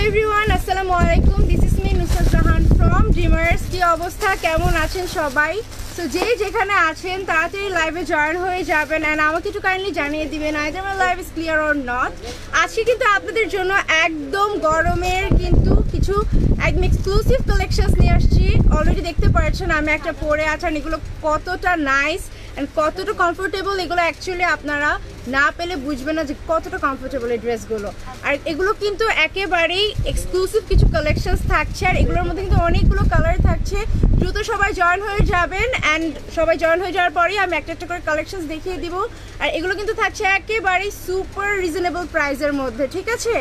Everyone, আসসালামু আলাইকুম। This is me Nusrat Jahan from dreamers. কি অবস্থা, কেমন আছেন সবাই? সো যে যেখানে আছেন তাড়াতাড়ি লাইভে জয়েন হয়ে যাবেন অ্যান্ড আমাকে একটু কাইন্ডলি জানিয়ে দিবেন either my live is clear or not. আজকে কিন্তু আপনাদের জন্য একদম গরমের কিন্তু কিছু একদম এক্সক্লুসিভ কালেকশনস নিয়ে আসছি। অলরেডি দেখতে পাচ্ছেন আমি একটা পরে আছেন, এগুলো কতটা নাইস অ্যান্ড কতটা কমফোর্টেবল। এগুলো অ্যাকচুয়ালি আপনারা না পেলে বুঝবেন না যে কতটা কমফোর্টেবল এই ড্রেসগুলো। আর এগুলো কিন্তু একেবারেই এক্সক্লুসিভ কিছু কালেকশনস থাকছে, আর এগুলোর মধ্যে কিন্তু অনেকগুলো কালার থাকছে। দ্রুত সবাই জয়েন হয়ে যাবেন অ্যান্ড সবাই জয়েন হয়ে যাওয়ার পরেই আমি একটা একটা করে কালেকশনস দেখিয়ে দিব। আর এগুলো কিন্তু থাকছে একেবারেই সুপার রিজনেবল প্রাইসের মধ্যে, ঠিক আছে?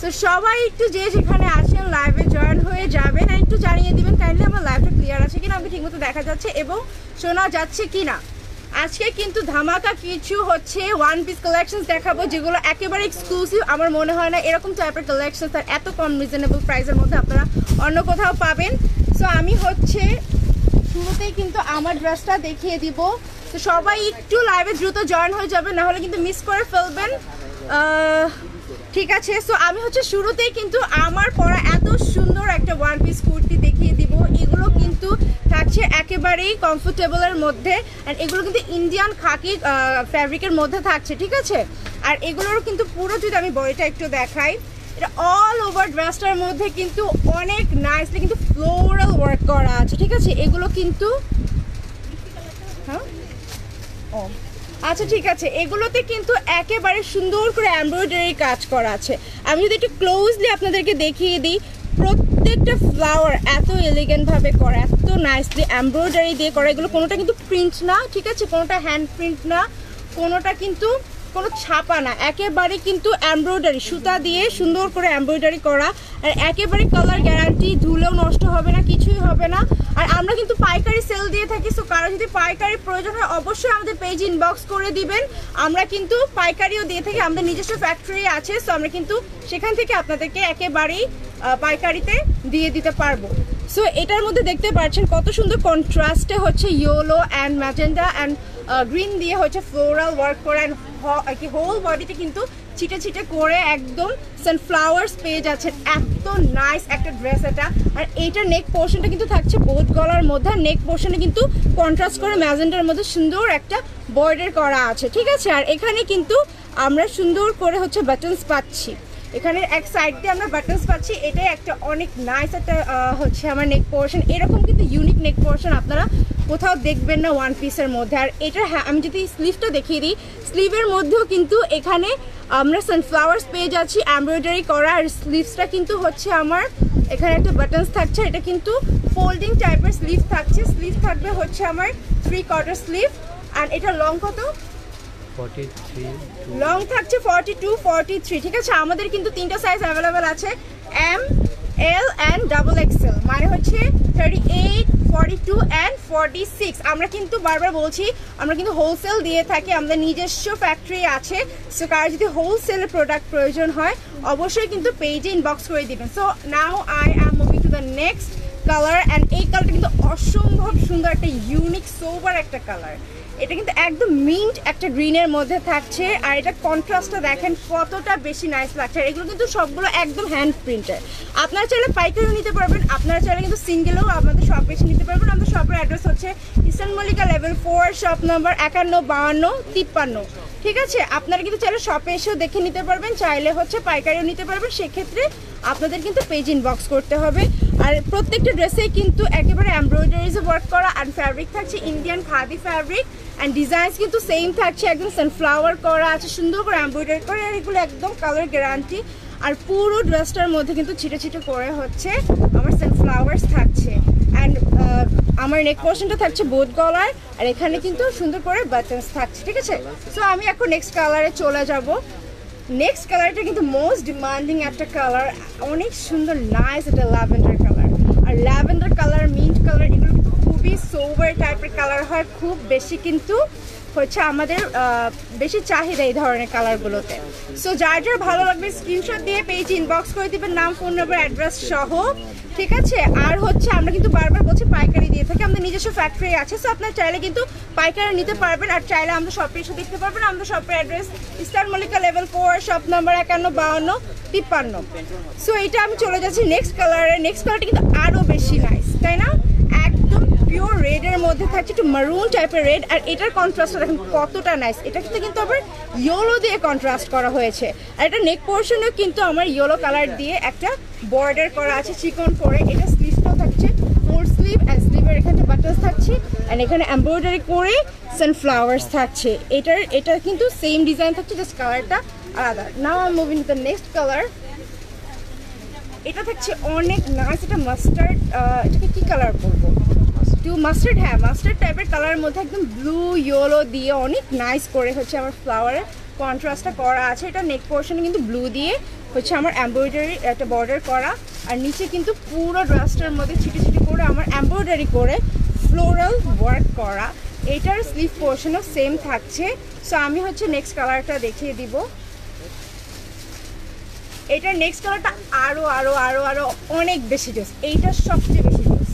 সো সবাই একটু যে যেখানে আছেন লাইভে জয়েন হয়ে যাবেন আর একটু জানিয়ে দিবেন কাইন্ডলি আমার লাইভটা ক্লিয়ার আছে কিনা, আমাকে ঠিকমতো দেখা যাচ্ছে এবং শোনা যাচ্ছে কিনা। আজকে কিন্তু ধামাকা কিছু হচ্ছে ওয়ান পিস কালেকশনস দেখাবো যেগুলো একেবারে এক্সক্লুসিভ। আমার মনে হয় না এরকম টাইপের কালেকশনস আর এত কম রিজনেবল প্রাইসের মধ্যে আপনারা অন্য কোথাও পাবেন। সো আমি হচ্ছে শুরুতেই কিন্তু আমার ড্রেসটা দেখিয়ে দিব। তো সবাই একটু লাইভে দ্রুত জয়েন হয়ে যাবেন, নাহলে কিন্তু মিস করে ফেলবেন, ঠিক আছে? সো আমি হচ্ছে শুরুতেই কিন্তু আমার পরা এত সুন্দর একটা ওয়ান পিস কুর্তি দেখিয়ে দিব। এগুলো কিন্তু থাকছে একেবারেই কমফোর্টেবলের মধ্যে আর এগুলো কিন্তু ইন্ডিয়ান খাকি ফ্যাব্রিকের মধ্যে থাকছে, ঠিক আছে? আর এগুলোরও কিন্তু পুরো যদি আমি বডিটা একটু দেখাই, এটা অল ওভার ড্রেসটার মধ্যে কিন্তু অনেক নাইসলি কিন্তু ফ্লোরাল ওয়ার্ক করা আছে, ঠিক আছে? এগুলো কিন্তু আচ্ছা ঠিক আছে, এগুলোতে কিন্তু একেবারে সুন্দর করে এমব্রয়ডারি কাজ করা আছে। আমি যদি একটু ক্লোজলি আপনাদেরকে দেখিয়ে দিই, প্রত্যেকটা ফ্লাওয়ার এত এলিগেন্ট ভাবে করা, এত নাইসলি এমব্রয়ডারি দিয়ে করা। এগুলো কোনোটা কিন্তু প্রিন্ট না, ঠিক আছে? কোনোটা হ্যান্ড প্রিন্ট না, কোনোটা কিন্তু কোনো ছাপা না, একেবারে কিন্তু এমব্রয়ডারি সুতা দিয়ে সুন্দর করে এমব্রয়ডারি করা। আর একেবারে কালার গ্যারান্টি, ধুলেও নষ্ট হবে না, কিছুই হবে না। আর আমরা কিন্তু পাইকারি সেল দিয়ে থাকি। সো কারো যদি পাইকারি প্রয়োজন হয় অবশ্যই আমাদের পেজ ইনবক্স করে দিবেন। আমরা কিন্তু পাইকারিও দিয়ে থাকি, আমাদের নিজস্ব ফ্যাক্টরি আছে। সো আমরা কিন্তু সেখান থেকে আপনাদেরকে একেবারেই পাইকারিতে দিয়ে দিতে পারবো। সো এটার মধ্যে দেখতে পাচ্ছেন কত সুন্দর কন্ট্রাস্টে হচ্ছে yellow and magenta and green দিয়ে হচ্ছে ফ্লোরাল ওয়ার্ক করে অ্যান্ড হোল বডিতে কিন্তু ছিটে ছিটে করে একদম সানফ্লাওয়ার্স পেয়ে যাচ্ছেন। এত নাইস একটা ড্রেস এটা। আর এইটার নেক পোর্শনটা কিন্তু থাকছে বোট গলার মধ্যে, নেক পোর্শনে কিন্তু কন্ট্রাস্ট করে ম্যাজেন্ডার মধ্যে সুন্দর একটা বর্ডার করা আছে, ঠিক আছে? আর এখানে কিন্তু আমরা সুন্দর করে হচ্ছে বাটনস পাচ্ছি, এখানে এক সাইড দিয়ে আমরা বাটনস পাচ্ছি। এটাই একটা অনেক নাইস একটা হচ্ছে আমার নেক পোর্শন। এরকম কিন্তু ইউনিক নেক পোর্শন আপনারা কোথাও দেখবেন না ওয়ান পিসের মধ্যে। আর এটা আমি যদি স্লিভটা দেখিয়ে দিই, স্লিভের মধ্যেও কিন্তু এখানে আমরা সানফ্লাওয়ার্স পেয়ে যাচ্ছি এমব্রয়ডারি করা। আর স্লিভসটা কিন্তু হচ্ছে আমার এখানে একটা বাটনস থাকছে, এটা কিন্তু ফোল্ডিং টাইপের স্লিভ থাকছে। স্লিভ থাকবে হচ্ছে আমার 3/4 স্লিভ। আর এটা লং কত? 43 লং থাকছে 42, 43, ঠিক আছে? আমাদের কিন্তু তিনটা সাইজ অ্যাভেলেবেল আছে, M, L and double XL, মানে হচ্ছে 38, 42 অ্যান্ড 46। আমরা কিন্তু বারবার বলছি আমরা কিন্তু হোলসেল দিয়ে থাকি, আমাদের নিজস্ব ফ্যাক্টরি আছে। সো কারো যদি হোলসেলের প্রোডাক্ট প্রয়োজন হয় অবশ্যই কিন্তু পেজে ইনবক্স করে দিবেন। So now I am moving to the next colour and এই কালারটা কিন্তু অসম্ভব সুন্দর একটা ইউনিক সোবার একটা কালার। এটা কিন্তু একদম মিন্ট একটা গ্রিনের মধ্যে থাকছে আর এটা কন্ট্রাস্টটা দেখেন কতটা বেশি নাইস লাগছে। আর এগুলো কিন্তু সবগুলো একদম হ্যান্ড প্রিন্টেড। আপনারা চাইলে পাইকারিও নিতে পারবেন, আপনারা চাইলে কিন্তু সিঙ্গেলও আমাদের শপ এসে নিতে পারবেন। আমাদের শপের অ্যাড্রেস হচ্ছে eastern Mallika level 4, shop number 515253, ঠিক আছে? আপনারা কিন্তু চাইলে শপে এসেও দেখে নিতে পারবেন, চাইলে হচ্ছে পাইকারিও নিতে পারবেন। সেক্ষেত্রে আপনাদের কিন্তু পেজ ইনবক্স করতে হবে। আর প্রত্যেকটা ড্রেসেই কিন্তু একেবারে এমব্রয়ডারিজে ওয়ার্ক করা আর ফ্যাব্রিক থাকছে Indian khadi fabric and designs কিন্তু সেম থাকছে, একদম সানফ্লাওয়ার করা আছে, সুন্দর করে এমব্রয়ডারি করে। আর এগুলো একদম কালার গ্যারান্টি। আর পুরো ড্রেসটার মধ্যে কিন্তু ছিটে ছিটে করে হচ্ছে আমার সানফ্লাওয়ার্স থাকছে অ্যান্ড আমার নেক পোর্শনটা থাকছে বোট গলার আর এখানে কিন্তু সুন্দর করে বাটনস থাকছে, ঠিক আছে? সো আমি এখন নেক্সট কালারে চলে যাব। নেক্সট কালারটা কিন্তু মোস্ট ডিমান্ডিং একটা কালার, অনেক সুন্দর নাইস একটা ল্যাভেন্ডার কালার। আর ল্যাভেন্ডার কালার, মিন্ট কালার, এগুলো কিন্তু খুবই সোবার টাইপের কালার হয়, খুব বেশি কিন্তু হচ্ছে আমাদের বেশি চাহিদা এই ধরনের কালারগুলোতে। সো যার যার ভালো লাগবে স্ক্রিনশট দিয়ে পেজ ইনবক্স করে দিবেন, নাম, ফোন নাম্বার, অ্যাড্রেস সহ, ঠিক আছে? আর হচ্ছে আমরা কিন্তু বারবার বলছি পাইকারি দিয়ে থাকি, আমাদের নিজস্ব ফ্যাক্টরি আছে, সো আপনার চাইলে কিন্তু পাইকারি নিতে পারবেন। আর চাইলে আমাদের শপে এসে দেখতে পারবেন। আমাদের শপের address eastern Mallika level 4, shop number 515253। So এটা আমি চলে যাচ্ছি নেক্সট কালারে। নেক্সট কালারটা কিন্তু আরও বেশি নাইস, তাই না? একদম পিওর রেডের মধ্যে থাকছে, একটু মারুন টাইপের রেড। আর এটার কন্ট্রাস্টটা দেখেন কতটা নাইস। এটা কিন্তু আবার ইয়েলো দিয়ে কন্ট্রাস্ট করা হয়েছে। আর এটা নেক পোর্শনেও কিন্তু আমার ইয়েলো কালার দিয়ে একটা বর্ডার করা আছে চিকন করে। এটা স্লিভটাও থাকছে ফুল স্লিভ, অ্যান্ড স্লিভের এখানে বাটনস থাকছে, অ্যান্ড এখানে এমব্রয়ডারি করে সানফ্লাওয়ার্স থাকছে। এটা কিন্তু সেম ডিজাইন থাকছে, জাস্ট কালারটা আলাদা। Now I moving to the next colour. এটা থাকছে অনেক নাইস। এটা মাস্টার্ড, এটাকে কি কালার বলবো, টু মাস্টার্ড, হ্যাঁ মাস্টার্ড টাইপের কালারের মধ্যে একদম ব্লু ইয়েলো দিয়ে অনেক নাইস করে হচ্ছে আমার ফ্লাওয়ারের কন্ট্রাস্টটা করা আছে। এটা নেক পোর্শনে কিন্তু ব্লু দিয়ে হচ্ছে আমার এমব্রয়ডারি একটা বর্ডার করা, আর নিচে কিন্তু পুরো ড্রেসটার মধ্যে ছিটি ছিটি করে আমার এমব্রয়ডারি করে ফ্লোরাল ওয়ার্ক করা। এটার স্লিভ পোর্শনও সেম থাকছে। সো আমি হচ্ছে নেক্সট কালারটা দেখিয়ে দিব। এটার নেক্সট কালারটা আরও আরও আরও আরও অনেক বেশি জোস। এইটার সবচেয়ে বেশি জোস।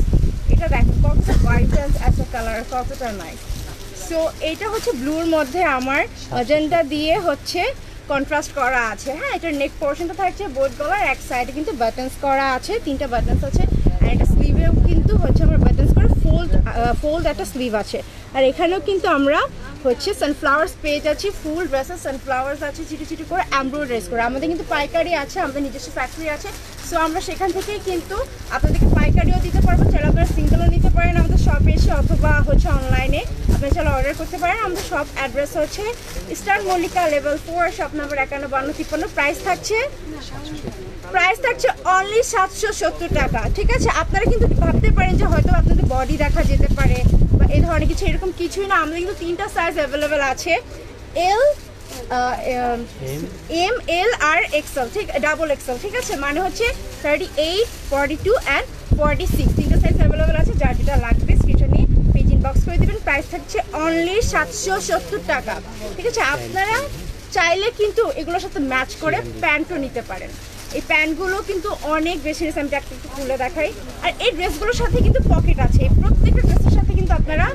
এটা দেখেন কতটা ভাইব্রেন্স একটা কালার, কতটা নাইস। সো এইটা হচ্ছে ব্লুর মধ্যে আমার ম্যাজেন্টা দিয়ে হচ্ছে কন্ট্রাস্ট করা আছে। হ্যাঁ, এটার নেক পোর্শনটা থাকছে বোথ গলার, এক সাইডে কিন্তু বাটনস করা আছে, 3টা বাটনস আছে। আর এটা স্লিভেও কিন্তু হচ্ছে আমার বাটনস করে ফোল্ড একটা স্লিভ আছে। আর এখানেও কিন্তু আমরা হচ্ছে সানফ্লাওয়ার্স পেয়ে যাচ্ছি, ফুল ড্রেসের সানফ্লাওয়ার্স আছে চিটি চিটি করে এমব্রয়ডারিজ করে। আমাদের কিন্তু পাইকারি আছে, আমাদের নিজস্ব ফ্যাক্টরি আছে। সো আমরা সেখান থেকেই কিন্তু আপনাদেরকে পাইকারিও দিতে পারবো। চাইলে আপনারা সিঙ্গেলও নিতে পারেন আমাদের শপে এসে, অথবা হচ্ছে অনলাইনে আপনারা চাইলে অর্ডার করতে পারেন। আমাদের শপ অ্যাড্রেস হচ্ছে eastern Mallika level 4, shop number 515253। Price থাকছে অনলি 770 টাকা। ঠিক আছে, আপনারা কিন্তু ভাবতে পারেন যে হয়তো আপনাদের বডি দেখা যেতে পারে বা এই ধরনের কিছু, এরকম কিছুই না। আমাদের কিন্তু 3টা সাইজ অ্যাভেলেবেল আছে, এল, এম, এল আর এক্সেল, ঠিক, ডাবল এক্সেল। ঠিক আছে, মানে হচ্ছে 38, 42 অ্যান্ড 46, 3টা সাইজ অ্যাভেলেবেল আছে। যার যেটা লাগবে স্ক্রিনশট নিয়ে পেজ ইনবক্স করে দেবেন। প্রাইস থাকছে অনলি 770 টাকা। ঠিক আছে, আপনারা চাইলে কিন্তু এগুলোর সাথে ম্যাচ করে প্যান্টও নিতে পারেন। এই প্যান্টগুলো কিন্তু অনেক বেশি, আমি একটা একটু খুলে দেখাই। আর এই ড্রেসগুলোর সাথে কিন্তু পকেট আছে, এই প্রত্যেকটা ড্রেসের সাথে কিন্তু আপনারা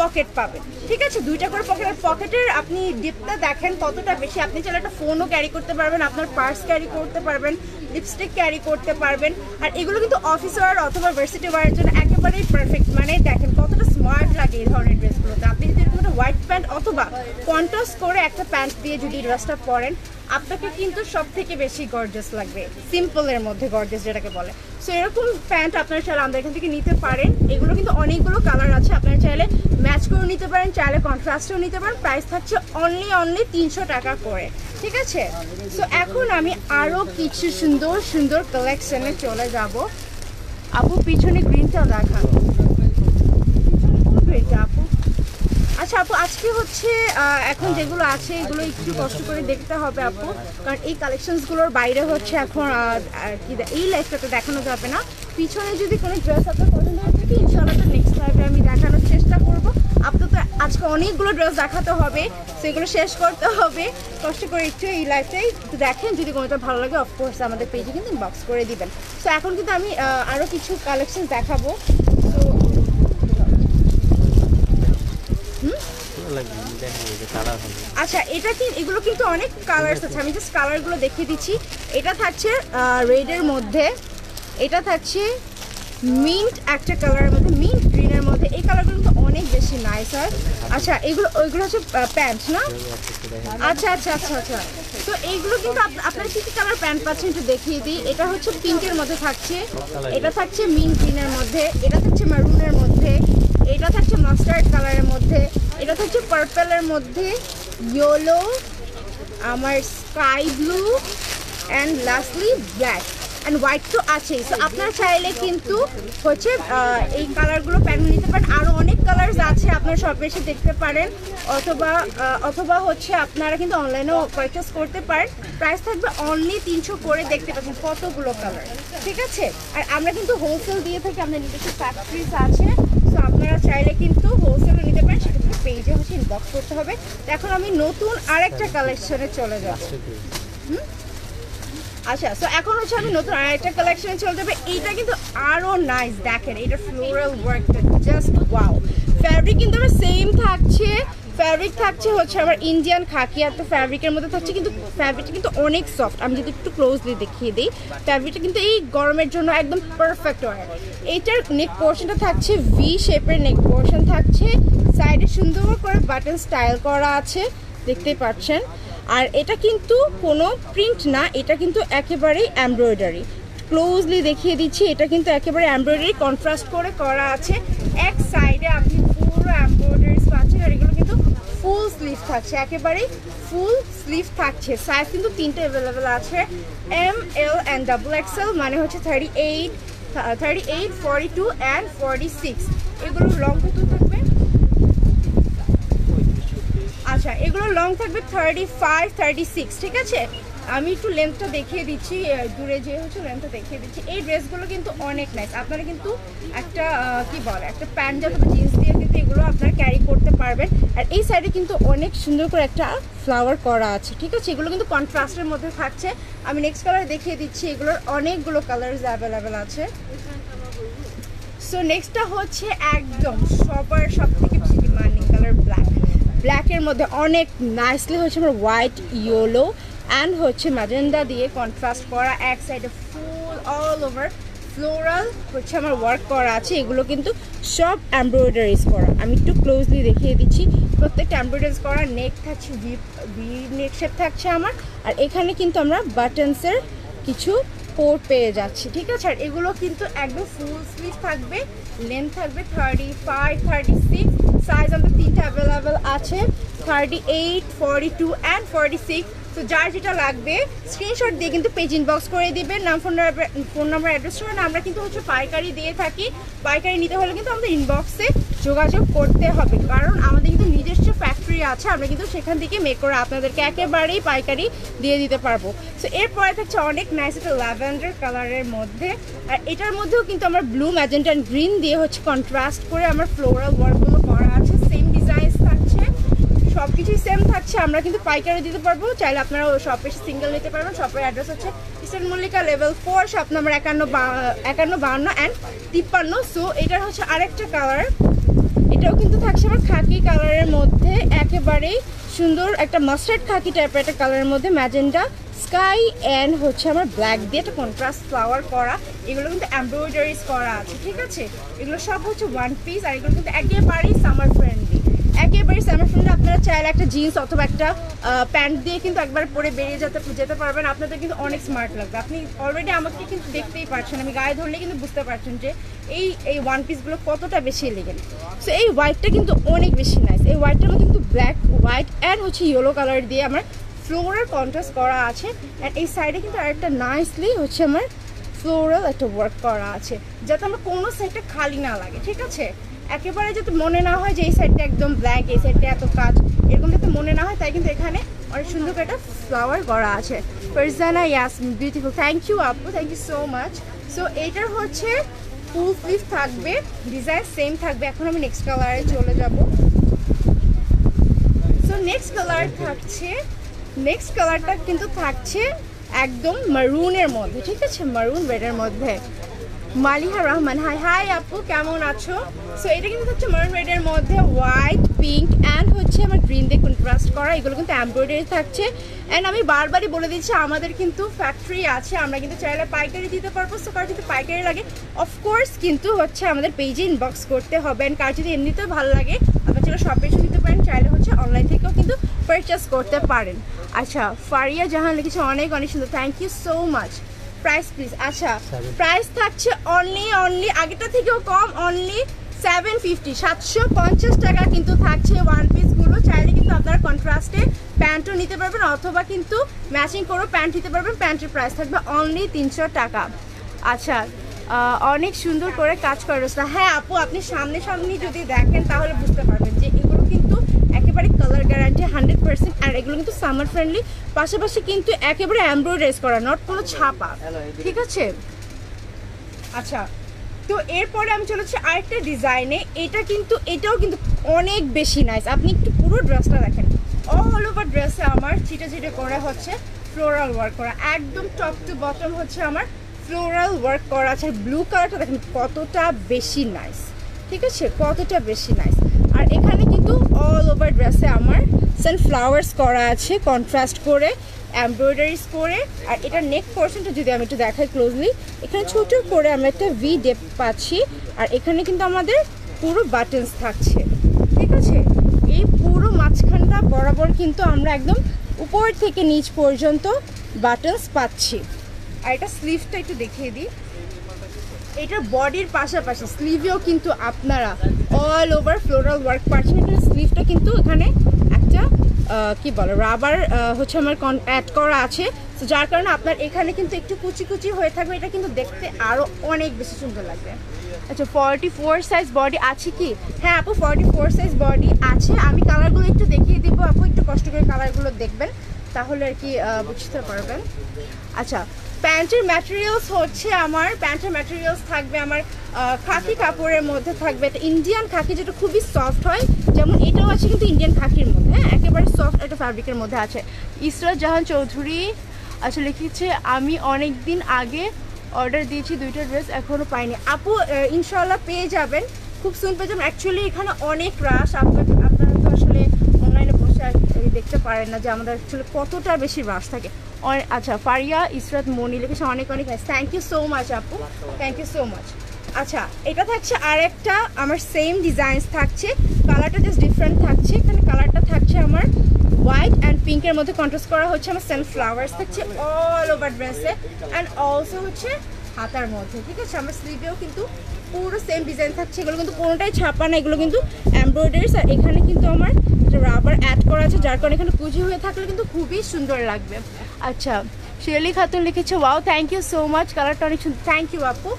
পকেট পাবেন। ঠিক আছে, 2টা করে পকেট। আর পকেটের আপনি ডিপটা দেখেন কতটা বেশি। আপনি চাইলে একটা ফোনও ক্যারি করতে পারবেন, আপনার পার্স ক্যারি করতে পারবেন, লিপস্টিক ক্যারি করতে পারবেন। আর এগুলো কিন্তু অফিস ওয়ার অথবা ভার্সিটি ওয়ারের জন্য একেবারেই পারফেক্ট। মানে দেখেন কতটা স্মার্ট লাগে এই ধরনের ড্রেসগুলোতে। আপনি যদি এরকম একটা হোয়াইট প্যান্ট অথবা কন্ট্রাস্ট করে একটা প্যান্ট দিয়ে যদি ড্রেসটা পরেন, আপনাকে কিন্তু সব থেকে বেশি গর্জাস লাগবে, সিম্পলের মধ্যে গর্জাস যেটাকে বলে। সো এরকম প্যান্ট আপনারা চাইলে আমাদের এখান থেকে নিতে পারেন। এগুলো কিন্তু অনেকগুলো কালার আছে, আপনারা চাইলে ম্যাচ করে নিতে পারেন, চাইলে কন্ট্রাস্টেও নিতে পারেন। প্রাইস থাকছে অনলি 300 টাকা করে। ঠিক আছে, সো এখন আমি আরও কিছু সুন্দর সুন্দর কালেকশনে চলে যাব। আপু পিছনে গ্রিনটা দেখান, গ্রিনটা আপু। আচ্ছা আপু, আজকে হচ্ছে এখন যেগুলো আছে এগুলো একটু কষ্ট করে দেখতে হবে আপু, কারণ এই কালেকশনসগুলোর বাইরে হচ্ছে এখন এই লাইফটাতে দেখানো যাবে না। পিছনে যদি কোনো ড্রেস আপনার পছন্দ হয়ে থাকে, ইনশাআল্লাহ তো নেক্সট লাইভে আমি দেখানোর চেষ্টা করবো। আপনার তো আজকে অনেকগুলো ড্রেস দেখাতে হবে, সেগুলো শেষ করতে হবে। কষ্ট করে একটু এই লাইফটাই একটু দেখেন, যদি কোনোটা ভালো লাগে অফকোর্স আমাদের পেজে কিন্তু ইনবক্স করে দিবেন। সো এখন কিন্তু আমি আরও কিছু কালেকশন দেখাবো। তো আচ্ছা, এটা কি, এগুলো কিন্তু অনেক কালার্স আছে, আমি জাস্ট কালারগুলো দেখিয়ে দিচ্ছি। এটা থাকছে রেডের মধ্যে, এটা থাকছে মিন্ট একটা কালারের মধ্যে, মিন্ট গ্রিনের মধ্যে। এই কালারগুলো কিন্তু অনেক বেশি নাইস হয়। আচ্ছা, ওইগুলো হচ্ছে প্যান্ট না? আচ্ছা আচ্ছা আচ্ছা আচ্ছা। তো এইগুলো কিন্তু আপনারা কি কি কালার প্যান্ট পাচ্ছেন একটু দেখিয়ে দিই। এটা হচ্ছে পিঙ্কের মধ্যে থাকছে, এটা থাকছে মিন্ট গ্রিনের মধ্যে, এটা থাকছে মারুনের মধ্যে, এটা থাকছে মাস্টার্ড কালারের মধ্যে, এটা থাকছে পার্পলের মধ্যে, ইয়েলো, আমার sky blue and lastly black and white তো আছেই। সো আপনারা চাইলে কিন্তু হচ্ছে এই কালারগুলো প্যান্ট নিতে পারেন। আরও অনেক কালার্স আছে, আপনারা শপে এসে দেখতে পারেন, অথবা হচ্ছে আপনারা কিন্তু অনলাইনেও পারচেস করতে পারেন। প্রাইস থাকবে অনলি 300 করে। দেখতে পাচ্ছেন কতগুলো কালার। ঠিক আছে, আর আমরা কিন্তু হোলসেল দিয়ে থাকি, আমাদের নিজস্ব ফ্যাক্টরিজ আছে। সো আপনারা চাইলে কিন্তু হোলসেলও নিতে পারেন, সেক্ষেত্রে পেজে হচ্ছে ইনবক্স করতে হবে। এখন আমি নতুন আরেকটা কালেকশনে চলে যাব। আচ্ছা, সো এখন হচ্ছে আমি নতুন আরেকটা কালেকশনে চলে যাবে। এইটা কিন্তু আরো নাইস, দেখেন এটা ফ্লোরাল ওয়ার্কটা জাস্ট ওয়াও। ফ্যাব্রিক কিন্তু আমার সেম থাকছে, ফ্যাব্রিক থাকছে হচ্ছে আমার ইন্ডিয়ান খাকি একটা ফ্যাব্রিকের মধ্যে থাকছে, কিন্তু ফ্যাব্রিকটা কিন্তু অনেক সফট। আমি যদি একটু ক্লোজলি দেখিয়ে দিই, ফ্যাব্রিকটা কিন্তু এই গরমের জন্য একদম পারফেক্ট হয়। এইটার নেক পোর্শনটা থাকছে ভি শেপের নেক পোর্শন থাকছে, সাইডে সুন্দর করে বাটন স্টাইল করা আছে, দেখতেই পাচ্ছেন। আর এটা কিন্তু কোনো প্রিন্ট না, এটা কিন্তু একেবারেই এমব্রয়ডারি। ক্লোজলি দেখিয়ে দিচ্ছি, এটা কিন্তু একেবারে এমব্রয়ডারি কন্ট্রাস্ট করে করা আছে। এক সাইডে আপনি পুরো এমব্রয়ডারি পাচ্ছেন, আর এগুলো কিন্তু ফুল স্লিভ থাকছে, একেবারেই ফুল স্লিভ থাকছে। সাইজ কিন্তু তিনটে অ্যাভেলেবেল আছে, M, L and double XL, মানে হচ্ছে 38, 42 অ্যান্ড 46। এগুলো লং কত থাকবে? আচ্ছা, এগুলো লং থাকবে 35, 36, ঠিক আছে। আমি একটু লেন্থটা দেখিয়ে দিচ্ছি, দূরে যে হচ্ছে লেন্থটা দেখিয়ে দিচ্ছি। এই ড্রেসগুলো কিন্তু অনেক নাইস, আপনারা কিন্তু একটা কি বলে একটা প্যান্ট অথবা জিন্স দিয়ে কিন্তু এগুলো আপনারা ক্যারি করতে পারবেন। আর এই সাইডে কিন্তু অনেক সুন্দর করে একটা ফ্লাওয়ার করা আছে, ঠিক আছে। এগুলো কিন্তু কন্ট্রাস্টের মধ্যে থাকছে। আমি নেক্সট কালার দেখিয়ে দিচ্ছি, এগুলোর অনেকগুলো কালার্স অ্যাভেলেবেল আছে। সো নেক্সটটা হচ্ছে একদম সবার সব থেকে বেশি ডিমান্ডিং কালার ব্ল্যাক। ব্ল্যাকের মধ্যে অনেক নাইসলি হচ্ছে আমার হোয়াইট, ইয়েলো অ্যান্ড হচ্ছে ম্যাজেন্ডা দিয়ে কন্ট্রাস্ট করা, এক সাইডে ফুল অল ওভার ফ্লোরাল হচ্ছে আমার ওয়ার্ক করা আছে। এগুলো কিন্তু সব এমব্রয়ডারিজ করা। আমি একটু ক্লোজলি দেখিয়ে দিচ্ছি, প্রত্যেকটা এমব্রয়ডারিজ করা। নেক থাকছে ভি নেক শেপ থাকছে আমার, আর এখানে কিন্তু আমরা বাটনসের কিছু পোর্ট পেয়ে যাচ্ছি, ঠিক আছে। আর এগুলো কিন্তু একদম ফুল স্লিভ থাকবে, লেন্থ থাকবে 35, 36, সাইজ আমাদের তিনটা অ্যাভেলেবেল আছে, 38, 42 অ্যান্ড 46। তো যার যেটা লাগবে স্ক্রিনশট দিয়ে কিন্তু পেজ ইনবক্স করে দিবেন, নাম ফোন নাম্বার অ্যাড্রেস সহ। আমরা কিন্তু হচ্ছে পাইকারি দিয়ে থাকি, পাইকারি নিতে হলে কিন্তু আমাদের ইনবক্সে যোগাযোগ করতে হবে, কারণ আমাদের কিন্তু নিজস্ব ফ্যাক্টরি আছে, আমরা কিন্তু সেখান থেকে মেক করে আপনাদেরকে একেবারেই পাইকারি দিয়ে দিতে পারবো। সো এরপরে থাকছে অনেক নাইস একটা ল্যাভেন্ডার কালারের মধ্যে, আর এটার মধ্যেও কিন্তু আমার ব্লু, ম্যাজেন্টা অ্যান্ড গ্রিন দিয়ে হচ্ছে কন্ট্রাস্ট করে আমার ফ্লোরাল ওয়ার্কগুলো করা আছে। সেম ডিজাইন থাকছে, সব কিছুই সেম থাকছে। আমরা কিন্তু পাইকারি দিতে পারবো, চাইলে আপনারা শপে এসে সিঙ্গেল নিতে পারবেন। শপের অ্যাড্রেস হচ্ছে eastern Mallika level 4, shop number 51, 52 and 53। So এটার হচ্ছে আরেকটা কালার, এটাও কিন্তু থাকছে আমার খাকি কালারের মধ্যে, একেবারেই সুন্দর একটা মাস্টার্ড খাকি টাইপের একটা কালারের মধ্যে ম্যাজেন্ডা, স্কাই অ্যান্ড হচ্ছে আমার ব্ল্যাক দিয়ে একটা কন্ট্রাস্ট ফ্লাওয়ার করা। এগুলো কিন্তু এমব্রয়ডারিজ করা আছে, ঠিক আছে। এগুলো সব হচ্ছে ওয়ান পিস, আর এগুলো কিন্তু একেবারেই সামার ফ্রেন্ডলি, একেবারে সামার ফ্রেন্ডলি। আপনারা চাইলে একটা জিন্স অথবা একটা প্যান্ট দিয়ে কিন্তু একবার পরে বেরিয়ে যেতে পারবেন, আপনাদের কিন্তু অনেক স্মার্ট লাগবে। আপনি অলরেডি আমাকে কিন্তু দেখতেই পাচ্ছেন, আমি গায়ে ধরলে কিন্তু বুঝতে পারছেন যে এই ওয়ান পিসগুলো কতটা বেশি এলিগেন্ট। সো এই হোয়াইটটা কিন্তু অনেক বেশি নাইস। এই হোয়াইটটার মধ্যে কিন্তু ব্ল্যাক, হোয়াইট অ্যান্ড হচ্ছে ইয়েলো কালার দিয়ে আমার ফ্লোরাল কন্ট্রাস্ট করা আছে। অ্যান্ড এই সাইডে কিন্তু আরেকটা নাইসলি হচ্ছে আমার ফ্লোরাল একটা ওয়ার্ক করা আছে, যাতে আমার কোনো সাইডটা খালি না লাগে, ঠিক আছে। একেবারে যাতে মনে না হয় যে এই সাইডটা একদম ব্ল্যাক, এই সাইডটা এত কাজ, এরকম যাতে মনে না হয়, তাই কিন্তু এখানে অনেক সুন্দর করে একটা ফ্লাওয়ার করা আছে। Farzana Yasmin, beautiful, thank you আপু, thank you so much. So এইটার হচ্ছে ফুল স্লিভ থাকবে, ডিজাইন সেম থাকবে। এখন আমি নেক্সট কালারে চলে যাব। সো নেক্সট কালার থাকছে, নেক্সট কালারটা কিন্তু থাকছে একদম মারুনের মধ্যে, ঠিক আছে, মারুন রেডের মধ্যে। মালিহা রহমান, হাই হাই আপু, কেমন আছো? সো এটা কিন্তু হচ্ছে মারুন রেডের মধ্যে হোয়াইট, পিঙ্ক অ্যান্ড হচ্ছে আমার গ্রিন দিয়ে কন্ট্রাস্ট করা। এগুলো কিন্তু এমব্রয়ডারি থাকছে। অ্যান্ড আমি বারবারই বলে দিচ্ছি, আমাদের কিন্তু ফ্যাক্টরি আছে, আমরা কিন্তু চাইলে পাইকারি দিতে পারবো। সো কার যদি পাইকারি লাগে অফকোর্স কিন্তু হচ্ছে আমাদের পেজে ইনবক্স করতে হবে। অ্যান্ড কার যদি এমনিতেও ভালো লাগে আপনার চাইলে শপে এসে নিতে পারেন, চাইলে হচ্ছে অনলাইন থেকেও কিন্তু পারচেস করতে পারেন। আচ্ছা, ফারিয়া জাহান লিখেছে অনেক অনেক সুন্দর, thank you so much. Price please? আচ্ছা, প্রাইস থাকছে অনলি আগেটা থেকেও কম, অনলি 750, 750 টাকা কিন্তু থাকছে ওয়ান পিসগুলো। চাইলে কিন্তু আপনারা কন্ট্রাস্টে প্যান্টও নিতে পারবেন, অথবা কিন্তু ম্যাচিং করেও প্যান্ট নিতে পারবেন। প্যান্টের প্রাইস থাকবে অনলি 300 টাকা। আচ্ছা, অনেক সুন্দর করে কাজ করে রয়েছে। হ্যাঁ আপু, আপনি সামনে যদি দেখেন তাহলে বুঝতে পারবেন যে এগুলো কিন্তু একেবারে কালার গ্যারান্টি 100%। আর এগুলো কিন্তু সামার ফ্রেন্ডলি, পাশাপাশি কিন্তু একেবারে এমব্রয়ডারিজ করা, নট কোনো ছাপা, ঠিক আছে। আচ্ছা, তো এরপরে আমি চলেছি আরেকটা ডিজাইনে। এটাও কিন্তু অনেক বেশি নাইস। আপনি একটু পুরো ড্রেসটা দেখেন, অল ওভার ড্রেসে আমার চিটে চিটে করে হচ্ছে ফ্লোরাল ওয়ার্ক করা, একদম টপ টু বটম হচ্ছে আমার ফ্লোরাল ওয়ার্ক করা আছে। ব্লু কালারটা দেখেন কতটা বেশি নাইস, ঠিক আছে, কতটা বেশি নাইস। আর এখানে কিন্তু অল ওভার ড্রেসে আমার সানফ্লাওয়ার্স করা আছে কন্ট্রাস্ট করে, এমব্রয়ডারিজ করে। আর এটার নেক পোর্শনটা যদি আমি একটু দেখাই ক্লোজলি, এখানে ছোট করে আমরা একটা ভি ডেপ পাচ্ছি। আর এখানে কিন্তু আমাদের পুরো বাটনস থাকছে, ঠিক আছে। এই পুরো মাঝখানটা বরাবর কিন্তু আমরা একদম উপর থেকে নিচ পর্যন্ত বাটনস পাচ্ছি। আর এটা স্লিভটা একটু দেখিয়ে দিই, এটার বডির পাশাপাশি স্লিভেও কিন্তু আপনারা অল ওভার ফ্লোরাল ওয়ার্ক পাচ্ছেন। এখানে স্লিভটা কিন্তু এখানে একটা কি বলে রাবার হচ্ছে আমার অ্যাড করা আছে, তো যার কারণে আপনার এখানে কিন্তু একটু কুচি কুচি হয়ে থাকবে, এটা কিন্তু দেখতে আরও অনেক বেশি সুন্দর লাগবে। আচ্ছা 44 সাইজ বডি আছে কি? হ্যাঁ আপু 44 সাইজ বডি আছে। আমি কালারগুলো একটু দেখিয়ে দিব আপু, একটু কষ্ট করে কালারগুলো দেখবেন তাহলে আর কি বুঝতে পারবেন। আচ্ছা প্যান্টের ম্যাটেরিয়ালস হচ্ছে আমার, প্যান্টের ম্যাটেরিয়ালস থাকবে আমার খাকি কাপড়ের মধ্যে থাকবে, এটা ইন্ডিয়ান খাকি যেটা খুবই সফট হয়, যেমন এটাও আছে কিন্তু ইন্ডিয়ান খাকির মধ্যে, হ্যাঁ একেবারে সফট একটা ফ্যাব্রিকের মধ্যে আছে। ইসরাত জাহান চৌধুরী আচ্ছা লিখেছে আমি অনেক দিন আগে অর্ডার দিয়েছি 2টা ড্রেস এখনও পাইনি। আপু ইনশাল্লাহ পেয়ে যাবেন, খুব সুন পেয়ে যাবেন। অ্যাকচুয়ালি এখানে অনেক রাশ, আপনারা তো আসলে অনলাইনে বসে দেখতে পারেন না যে আমাদের অ্যাকচুয়ালি কতটা বেশি রাশ থাকে। আচ্ছা ফারিয়া ইসরাত মনি লিখেছে অনেক অনেক থ্যাংক ইউ সো মাচ আপু, থ্যাংক ইউ সো মাচ। আচ্ছা এটা থাকছে আর একটা আমার সেম ডিজাইনস থাকছে, কালারটা জাস্ট ডিফারেন্ট থাকছে। এখানে কালারটা থাকছে আমার হোয়াইট অ্যান্ড পিঙ্কের মধ্যে কন্ট্রাস্ট করা হচ্ছে আমার সানফ্লাওয়ার্স থাকছে অল ওভার ড্রেসে অ্যান্ড অলসো হচ্ছে হাতার মধ্যে, ঠিক আছে। আমার স্লিভেও কিন্তু পুরো সেম ডিজাইন থাকছে, এগুলো কিন্তু কোনোটাই ছাপা না, এগুলো কিন্তু এমব্রয়ডারিজ। আর এখানে কিন্তু আমার রাবার অ্যাড করা আছে, যার কারণে এখানে কুচি হয়ে থাকলে কিন্তু খুবই সুন্দর লাগবে। আচ্ছা শেলি খাতুন লিখেছে wow thank you so much, কালারটা অনেক সুন্দর, থ্যাংক ইউ আপু,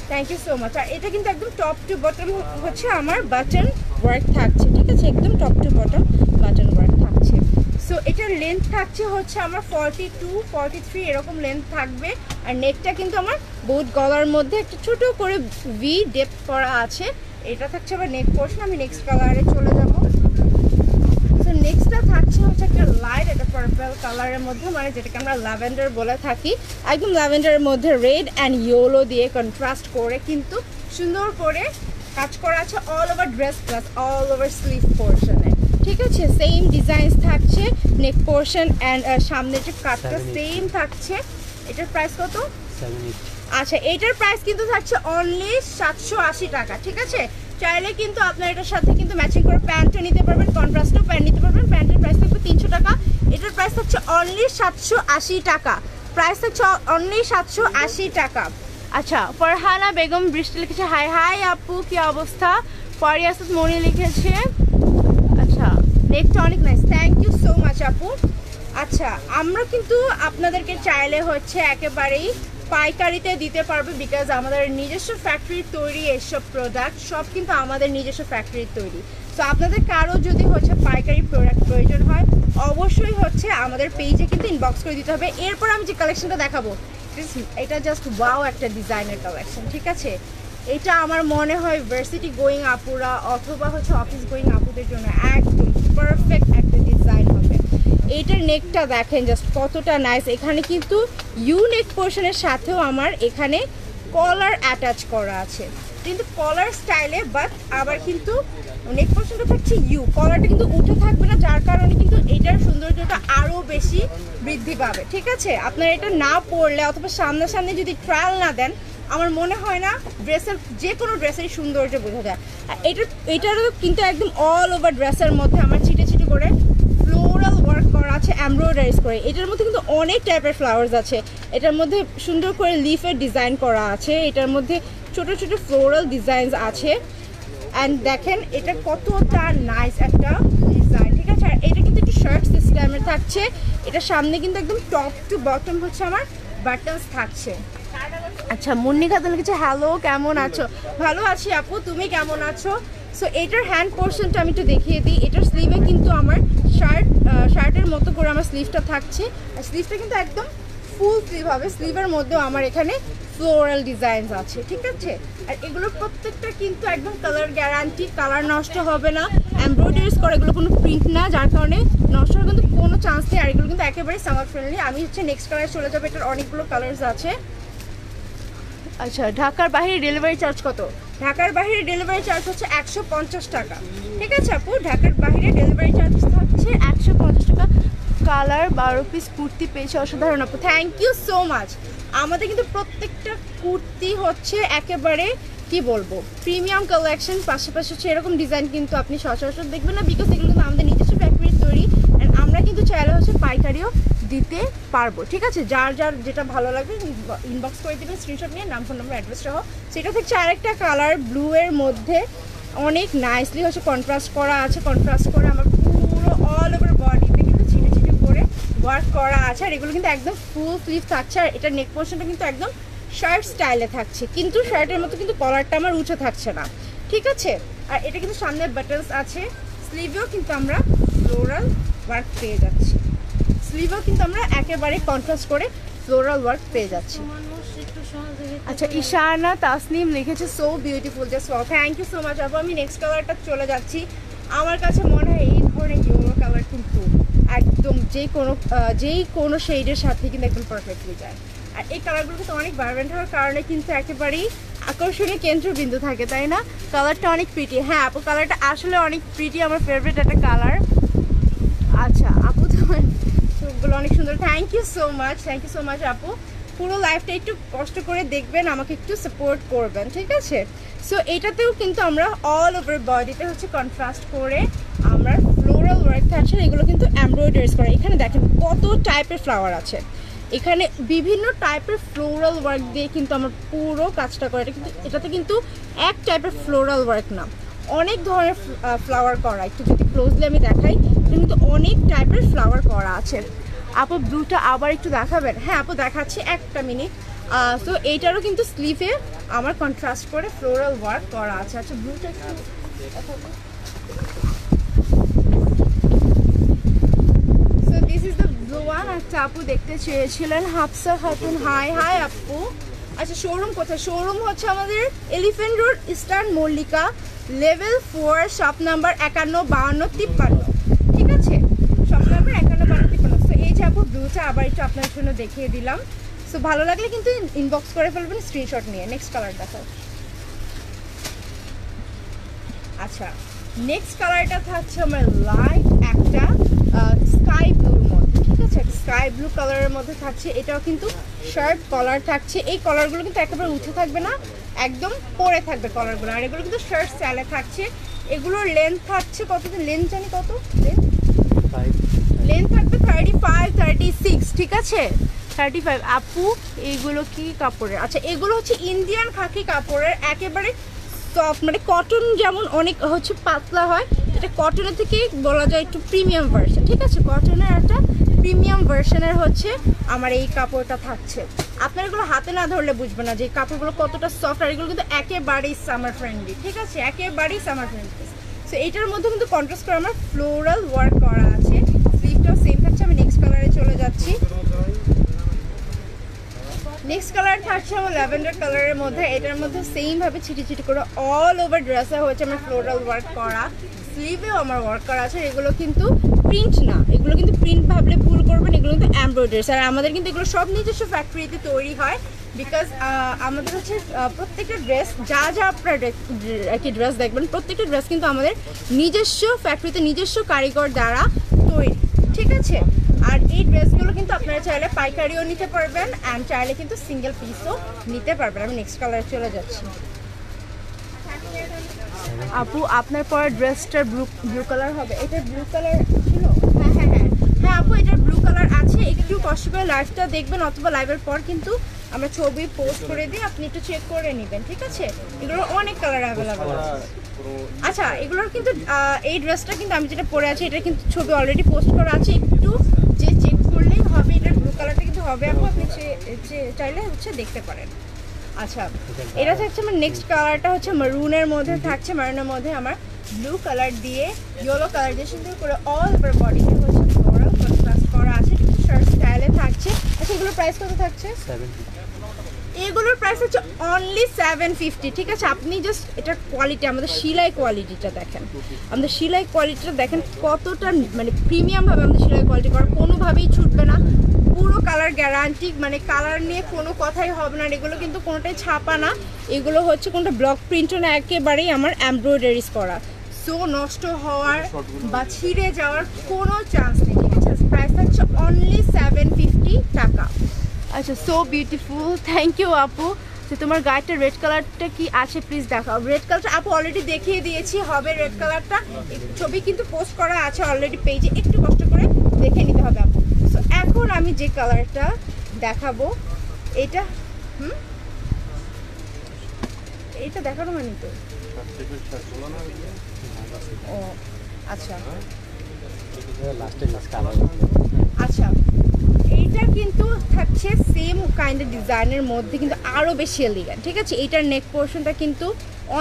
থ্যাংক ইউ সো মাচ। আর এটা কিন্তু একদম টপ টু বটম হচ্ছে আমার বাটন ওয়ার্ক থাকছে, ঠিক আছে, একদম top to bottom button work থাকছে। সো এটার লেন্থ থাকছে হচ্ছে আমার 42, 43 এরকম লেন্থ থাকবে। আর নেকটা কিন্তু আমার বহুত গলার মধ্যে একটা ছোট করে ভি ডেপ করা আছে, এটা থাকছে আমার নেক পোর্শন। আমি নেক্সট কালারে চলে যাব। সো নেক্সটটা থাকছে হচ্ছে একটা লাইট একটা পার্পল কালারের মধ্যে, মানে যেটাকে আমরা ল্যাভেন্ডার বলে থাকি, একদম ল্যাভেন্ডারের মধ্যে রেড অ্যান্ড ইয়েলো দিয়ে কন্ট্রাস্ট করে কিন্তু সুন্দর করে কাজ করা আছে all over dress plus all over sleeve পোর্শনে, ঠিক আছে। সেম ডিজাইনস থাকছে নেক পোর্শন অ্যান্ড সামনের যে কাটটা সেম থাকছে। এটার প্রাইস কত? 780। আচ্ছা এটার প্রাইস কিন্তু থাকছে অনলি 780 টাকা, ঠিক আছে। চাইলে কিন্তু আপনার এটার সাথে কিন্তু ম্যাচিং করে প্যান্টও নিতে পারবেন, কন্ট্রাস্টও প্যান্ট নিতে পারবেন। প্যান্টের প্রাইস থাকবে 300 টাকা, এটার প্রাইস থাকছে অনলি 780 টাকা, প্রাইস থাকছে অনলি 780 টাকা। আচ্ছা ফরহানা বেগম বৃষ্টি লিখেছে হাই হাই আপু কি অবস্থা। ফরিয়াসত মনি লিখেছে আচ্ছা নেকটা অনেক nice, thank you so much আপু। আচ্ছা আমরা কিন্তু আপনাদেরকে চাইলে হচ্ছে একেবারেই পাইকারিতে দিতে পারবে, বিকজ আমাদের নিজস্ব ফ্যাক্টরির তৈরি এসব প্রোডাক্ট সব কিন্তু আমাদের নিজস্ব ফ্যাক্টরির তৈরি। সো আপনাদের কারো যদি হচ্ছে পাইকারি প্রোডাক্ট প্রয়োজন হয় অবশ্যই হচ্ছে আমাদের পেজে কিন্তু ইনবক্স করে দিতে হবে। এরপর আমি যে কালেকশনটা দেখাবো এটা জাস্ট ওয়াও একটা ডিজাইনের কালেকশন, ঠিক আছে। এটা আমার মনে হয় ভার্সিটি গোয়িং আপুরা অথবা হচ্ছে অফিস গোয়িং আপুদের জন্য একদম পারফেক্ট একটা ডিজাইন হবে। এইটার নেকটা দেখেন জাস্ট কতটা নাইস, এখানে কিন্তু ইউ নেক পোর্শনের সাথেও আমার এখানে কলার অ্যাটাচ করা আছে, কিন্তু কলার স্টাইলে, বাট আবার কিন্তু নেক পোর্শনটা থাকছে ইউ, কলারটা কিন্তু উঠে থাকবে না, যার কারণে কিন্তু এটার সৌন্দর্যটা আরও বেশি বৃদ্ধি পাবে, ঠিক আছে। আপনারা এটা না পরলে অথবা সামনাসামনি যদি ট্রায়াল না দেন আমার মনে হয় না ড্রেসের যে কোনো ড্রেসেরই সৌন্দর্য বোঝা যায়। এটারও কিন্তু একদম অল ওভার ড্রেসের মধ্যে আমার ছিটে ছিটে করে ফ্লোরাল ওয়ার্ক করা আছে এমব্রয়ডারিজ করে। এটার মধ্যে কিন্তু অনেক টাইপের ফ্লাওয়ার্স আছে, এটার মধ্যে সুন্দর করে লিফের ডিজাইন করা আছে, এটার মধ্যে ছোট ছোট ফ্লোরাল ডিজাইনস আছে। অ্যান্ড দেখেন এটা কতটা নাইস একটা ডিজাইন, ঠিক আছে। আর এটা কিন্তু একটু শার্ট সিস্টেমের থাকছে, এটা সামনে কিন্তু একদম টপ টু বটম হচ্ছে আমার বাটনস থাকছে। আচ্ছা মুন্নি খাতুন লিখেছে হ্যালো কেমন আছো, ভালো আছি আপু তুমি কেমন আছো। সো এটার হ্যান্ড পোর্শনটা আমি একটু দেখিয়ে দিই। এটার স্লিভে কিন্তু আমার শার্টের মতো করে আমার স্লিভটা থাকছে, আর স্লিভটা কিন্তু একদম ফুল স্লিভ হবে, স্লিভের মধ্যেও আমার এখানে ফ্লোরাল ডিজাইনস আছে, ঠিক আছে। আর এগুলোর প্রত্যেকটা কিন্তু একদম কালার গ্যারান্টি, কালার নষ্ট হবে না, এমব্রয়ডারিজ করে, এগুলো কোনো প্রিন্ট না, যার কারণে নষ্ট হওয়ার কিন্তু কোনো চান্স নেই। আর এগুলো কিন্তু একেবারে সামার ফ্রেন্ডলি। আমি হচ্ছে নেক্সট কালার চলে যাবো, এটার অনেকগুলো কালার্স আছে। আচ্ছা, ঢাকার বাইরে ডেলিভারি চার্জ কত? ঢাকার বাইরে ডেলিভারি চার্জ হচ্ছে 150 টাকা, ঠিক আছে আপু। ঢাকার বাইরে ডেলিভারি চার্জ থাকছে 150 টাকা। কালার 12 পিস কুর্তি পেয়েছে, অসাধারণ আপু, থ্যাংক ইউ সো মাচ। আমাদের কিন্তু প্রত্যেকটা কুর্তি হচ্ছে একেবারে কি বলবো প্রিমিয়াম কালেকশন, পাশাপাশি হচ্ছে এরকম ডিজাইন কিন্তু আপনি সচরাচর দেখবেন না, বিকজ এগুলো কিন্তু আমাদের নিজস্ব ফ্যাক্টরির তৈরি। অ্যান্ড আমরা কিন্তু চাইলে হচ্ছে পাইকারিও দিতে পারবো, ঠিক আছে। যার যার যেটা ভালো লাগবে ইনবক্স করে দেবেন, স্ক্রিনশট নিয়ে নাম, ফোন নাম্বার, অ্যাড্রেস সহ। সেটা হচ্ছে আরেকটা কালার ব্লু এর মধ্যে অনেক নাইসলি হচ্ছে কন্ট্রাস্ট করা আছে, কন্ট্রাস্ট করে আমার পুরো অল ওভার বডিতে কিন্তু ছিটে ছিটে করে ওয়ার্ক করা আছে। আর এগুলো কিন্তু একদম ফুল স্লিভ থাকছে, আর এটা নেক পোর্শনটা কিন্তু একদম শার্ট স্টাইলে থাকছে, কিন্তু শার্টের মতো কিন্তু কলারটা আমার উঁচু থাকছে না, ঠিক আছে। আর এটা কিন্তু সামনে বাটনস আছে, স্লিভেও কিন্তু আমরা ফ্লোরাল ওয়ার্ক পেয়ে যাচ্ছি, স্লিভেও কিন্তু আমরা একেবারে কন্ট্রাস্ট করে ফ্লোরাল ওয়ার্ক পেয়ে যাচ্ছি। আচ্ছা, ইশানা তাসনিম লিখেছে so beautiful, just wow, thank you so much আপু। আমি নেক্সট কালারটা চলে যাচ্ছি। আমার কাছে মনে হয় এই ধরনের ইয়েলো কালার কিন্তু একদম যেই কোনো শেডের সাথে কিন্তু একদম পারফেক্টলি যায়। আর এই কালারগুলো কিন্তু অনেক ভাইব্রেন্ট হওয়ার কারণে কিন্তু একেবারেই আকর্ষণীয় কেন্দ্রবিন্দু থাকে, তাই না? কালারটা অনেক প্রিটি। হ্যাঁ আপু, কালারটা আসলে অনেক প্রিটি, আমার ফেভারিট একটা কালার। আচ্ছা আপু, তোমার চোখগুলো অনেক সুন্দর, thank you so much, thank you so much আপু। পুরো লাইফটা একটু কষ্ট করে দেখবেন, আমাকে একটু সাপোর্ট করবেন, ঠিক আছে। সো এটাতেও কিন্তু আমরা অল ওভার বডিতে হচ্ছে কন্ট্রাস্ট করে আমরা ফ্লোরাল ওয়ার্ক থাকছে, এগুলো কিন্তু এমব্রয়ডারিজ করা। এখানে দেখেন কত টাইপের ফ্লাওয়ার আছে, এখানে বিভিন্ন টাইপের ফ্লোরাল ওয়ার্ক দিয়ে কিন্তু আমার পুরো কাজটা করে। এটা কিন্তু এটাতে কিন্তু এক টাইপের ফ্লোরাল ওয়ার্ক না, অনেক ধরনের ফ্লাওয়ার করা। একটু যদি ক্লোজলি আমি দেখাই, কিন্তু অনেক টাইপের ফ্লাওয়ার করা আছে। আপু ব্লুটা আবার একটু দেখাবেন? হ্যাঁ আপু দেখাচ্ছি, একটা মিনিট। তো এইটারও কিন্তু স্লিভে আমার কন্ট্রাস্ট করে ফ্লোরাল ওয়ার্ক করা আছে। আচ্ছা ব্লুটা একটু so this is the blue one. একটা আপু দেখতে চেয়েছিলেন, হাফসা খাতুন, হাই হাই আপু। আচ্ছা শোরুম কোথায়? শোরুম হচ্ছে আমাদের elephant road, eastern Mallika, level 4, shop number 515253, ঠিক আছে, শপ নাম্বার 515253। সো এই যে আপু ব্লুটা আবার একটু আপনার জন্য দেখিয়ে দিলাম। সো ভালো লাগলে কিন্তু ইনবক্স করে ফেলবেন স্ক্রিনশট নিয়ে। নেক্সট কালার দেখাও। আচ্ছা নেক্সট কালারটা থাকছে আমার লাইট একটা স্কাই ব্লুর মধ্যে, ঠিক আছে, স্কাই ব্লু কালারের মধ্যে থাকছে। এটাও কিন্তু শার্ট কলার থাকছে। এই কলারগুলো কিন্তু একেবারে উঠে থাকবে না, একদম পরে থাকবে কলারগুলো। আর এগুলো কিন্তু শার্ট স্টাইলে থাকছে। এগুলোর লেন্থ থাকছে কত? লেন্থ জানি কত লেন্থ থাকবে 35, 36, ঠিক আছে 35। আপু এইগুলো কি কাপড়ের? আচ্ছা এগুলো হচ্ছে ইন্ডিয়ান খাকি কাপড়ের, একেবারে সফট, মানে কটন যেমন অনেক হচ্ছে পাতলা হয়, এটা কটনের থেকে বলা যায় একটু প্রিমিয়াম ভার্সন, ঠিক আছে, কটনের একটা প্রিমিয়াম ভার্সনের হচ্ছে আমার এই কাপড়টা থাকছে। আপনার এগুলো হাতে না ধরলে বুঝবে না যে এই কাপড়গুলো কতটা সফট। আর এগুলো কিন্তু একেবারেই সামার ফ্রেন্ডলি, ঠিক আছে, একেবারেই সামার ফ্রেন্ডলি। সো এইটার মধ্যে কিন্তু কন্ট্রাস্ট করে আমার ফ্লোরাল ওয়ার্ক করা আছে, স্লিভটাও সেম থাকছে। আমি নেক্সট কালারে চলে যাচ্ছি। নেক্সট কালার থাকছে আমার ল্যাভেন্ডার কালারের মধ্যে। এটার মধ্যে সেম ভাবে ছিটি ছিটি করে অল ওভার ড্রেসে হচ্ছে আমার ফ্লোরাল ওয়ার্ক করা, স্লিভেও আমার ওয়ার্ক করা আছে। এগুলো কিন্তু প্রিন্ট না, এগুলো কিন্তু প্রিন্ট ভাবলে ভুল করবেন, এগুলো কিন্তু এমব্রয়ডারিজ। আর আমাদের কিন্তু এগুলো সব নিজস্ব ফ্যাক্টরিতে তৈরি হয়, বিকজ আমাদের হচ্ছে প্রত্যেকটা ড্রেস যা যা আপনার আর কি ড্রেস দেখবেন, প্রত্যেকটা ড্রেস কিন্তু আমাদের নিজস্ব ফ্যাক্টরিতে নিজস্ব কারিগর দ্বারা তৈরি, ঠিক আছে। আর এই ড্রেসগুলো কিন্তু আপনারা চাইলে পাইকারিও নিতে পারবেন, অ্যান্ড চাইলে কিন্তু সিঙ্গেল পিসও নিতে পারবেন। আমি নেক্সট কালারে চলে যাচ্ছি। আপু আপনার পরে ড্রেসটার ব্লু কালার হবে, এটা ব্লু কালার ছিল? হ্যাঁ হ্যাঁ হ্যাঁ হ্যাঁ আপু এটার ব্লু কালার আছে। একটু কষ্ট করে লাইভটা দেখবেন, অথবা লাইভের পর কিন্তু আমরা ছবি পোস্ট করে দিই, আপনি একটু চেক করে নেবেন, ঠিক আছে। এগুলোর অনেক কালার অ্যাভেলেবেল আছে। আচ্ছা এগুলোর কিন্তু এই ড্রেসটা কিন্তু আমি যেটা পরে আছি এটা কিন্তু ছবি অলরেডি পোস্ট করা আছে, একটু যে চেক করলেই হবে। এটার ব্লু কালারটা কিন্তু হবে আপু, আপনি চাইলে হচ্ছে দেখতে পারেন। আচ্ছা এটা থাকছে আমার নেক্সট কালারটা হচ্ছে মারুনের মধ্যে থাকছে। মারুনের মধ্যে আমার ব্লু কালার দিয়ে ইয়েলো কালার দিয়ে সুন্দর করে অল ওভার বডিতে হচ্ছে ফ্লোরাল কন্ট্রাস্ট করা আছে, শার্ট স্টাইলে থাকছে। আচ্ছা এগুলোর প্রাইস কত থাকছে? এগুলোর প্রাইস হচ্ছে অনলি 750, ঠিক আছে? আপনি জাস্ট এটার কোয়ালিটি, আমাদের সেলাই কোয়ালিটিটা দেখেন, আমাদের সেলাই কোয়ালিটিটা দেখেন কতটা মানে প্রিমিয়ামভাবে আমাদের সেলাই কোয়ালিটি করা, কোনোভাবেই ছুটবে না, পুরো কালার গ্যারান্টি, মানে কালার নিয়ে কোনো কথাই হবে না। এগুলো কিন্তু কোনোটাই ছাপা না, এগুলো হচ্ছে কোনোটা ব্লক প্রিন্টও না, একেবারেই আমার এমব্রয়ডারিজ করা, সো নষ্ট হওয়ার বা ছিঁড়ে যাওয়ার কোনো চান্স নেই, ঠিক আছে? প্রাইস হচ্ছে অনলি 750 টাকা। আচ্ছা, সো বিউটিফুল, থ্যাংক ইউ আপু। তো তোমার গায়েরটা রেড কালারটা কি আছে প্লিজ দেখাও। রেড কালারটা আপু অলরেডি দেখিয়ে দিয়েছি, হবে রেড কালারটা, ছবি কিন্তু পোস্ট করা আছে অলরেডি পেজে, একটু কষ্ট করে দেখে নিতে হবে আপু। সো এখন আমি যে কালারটা দেখাবো এটা এটা দেখানো হয়নি তো। ও আচ্ছা আচ্ছা, এইটা কিন্তু থাকছে সেম কাইন্ডের ডিজাইনের মধ্যে কিন্তু আরও বেশি এলিগেন্ট, ঠিক আছে? এইটার নেক পোর্শনটা কিন্তু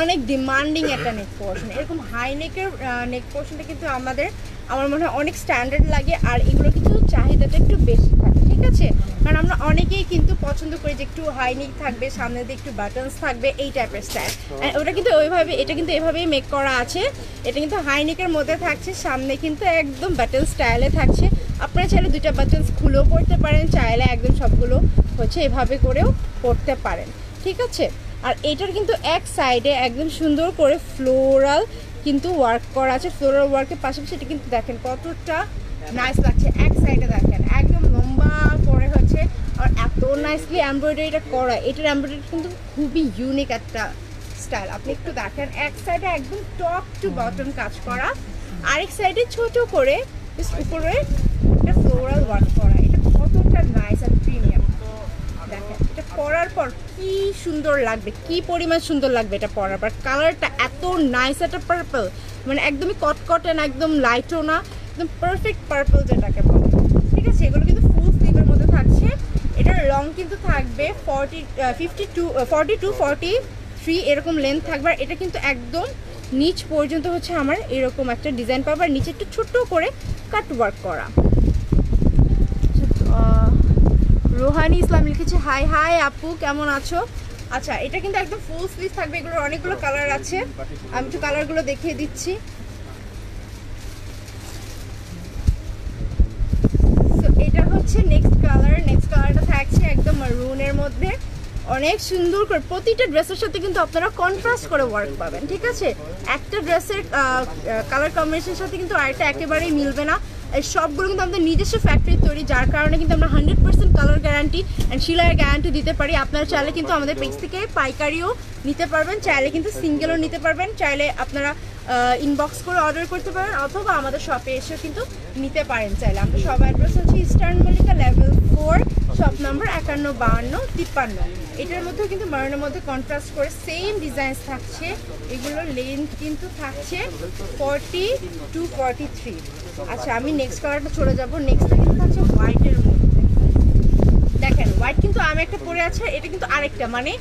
অনেক ডিমান্ডিং একটা নেক পোর্শন, এরকম হাই নেকের নেক পোর্শনটা কিন্তু আমার মনে হয় অনেক স্ট্যান্ডার্ড লাগে, আর এগুলো কিন্তু চাহিদাটা একটু বেশি থাকে, ঠিক আছে? কারণ আমরা অনেকেই কিন্তু পছন্দ করি যে একটু হাই নেক থাকবে, সামনে দিয়ে একটু বাটনস থাকবে, এই টাইপের স্টাইল। ওটা কিন্তু ওইভাবে, এটা কিন্তু এভাবেই মেক করা আছে, এটা কিন্তু হাই নেকের মধ্যে থাকছে, সামনে কিন্তু একদম বাটন স্টাইলে থাকছে। আপনারা চাইলে দুইটা বাটনস খুলেও পড়তে পারেন, চাইলে একদম সবগুলো হচ্ছে এভাবে করেও পড়তে পারেন, ঠিক আছে? আর এটার কিন্তু এক সাইডে একদম সুন্দর করে ফ্লোরাল কিন্তু ওয়ার্ক করা আছে, ফ্লোরাল ওয়ার্কের পাশাপাশি এটা কিন্তু দেখেন কতটা নাইস লাগছে, এক সাইডে দেখেন একদম লম্বা করে হচ্ছে, আর এত নাইসলি এমব্রয়ডারিটা করা, এটার এমব্রয়ডারি কিন্তু খুবই ইউনিক একটা স্টাইল। আপনি একটু দেখেন, এক সাইডে একদম টপ টু বটম কাজ করা, আরেক সাইডে ছোট করে উপরে একটা ফ্লোরাল ওয়ার্ক করা, এটা কতটা নাইস আর প্রিমিয়াম। দেখেন এটা পরার পর কি সুন্দর লাগবে, কি পরিমাণ সুন্দর লাগবে এটা পরার পর। কালারটা এত নাইস, একটা পার্পল, মানে একদমই কটকটে না, একদম লাইটও না, একদম পারফেক্ট পার্পল যেটাকে বলে, ঠিক আছে? এগুলো কিন্তু ফুল স্লিভের মধ্যে থাকছে, এটার লং কিন্তু থাকবে 42-43 এরকম লেন্থ থাকবে, আর এটা কিন্তু একদম নিচ পর্যন্ত হচ্ছে আমার এরকম একটা ডিজাইন পাবে, আর নিচে একটু ছোট্ট করে কাট ওয়ার্ক করা। রোহানি ইসলাম লিখেছে হাই হাই আপু, কেমন আছো? আচ্ছা, এটা কিন্তু একদম ফুল স্লিভ থাকবে, এগুলোর অনেকগুলো কালার আছে, আমি একটু কালারগুলো দেখিয়ে দিচ্ছি। তো এটা হচ্ছে নেক্সট কালারটা থাকছে একদম মারুনের মধ্যে, অনেক সুন্দর করে প্রতিটা ড্রেসের সাথে কিন্তু আপনারা কন্ট্রাস্ট করে ওয়ার্ক পাবেন, ঠিক আছে? একটা ড্রেসের কালার কম্বিনেশনের সাথে কিন্তু আরেকটা একেবারেই মিলবে না। এই সবগুলো কিন্তু আমাদের নিজস্ব ফ্যাক্টরি তৈরি, যার কারণে কিন্তু আমরা 100% কালার গ্যারান্টি অ্যান্ড সিলাইয়ের গ্যারান্টি দিতে পারি। আপনারা চাইলে কিন্তু আমাদের পেজ থেকে পাইকারিও নিতে পারবেন, চাইলে কিন্তু সিঙ্গেলও নিতে পারবেন, চাইলে আপনারা ইনবক্স করে অর্ডার করতে পারেন, অথবা আমাদের শপে এসেও কিন্তু নিতে পারেন চাইলে। আমাদের সব অ্যাড্রেস হচ্ছে eastern Mallika level 4, shop number 515253। এটার মধ্যেও কিন্তু মারুনের মধ্যে কন্ট্রাস্ট করে সেম ডিজাইন থাকছে, এগুলোর লেন্থ কিন্তু থাকছে 40-43। আচ্ছা, আমি নেক্সট কালারটা চলে যাব। নেক্সটটা কিন্তু থাকছে হোয়াইটের মধ্যে, দেখেন হোয়াইট কিন্তু আমি একটা পরে আছে, এটা কিন্তু আরেকটা, মানে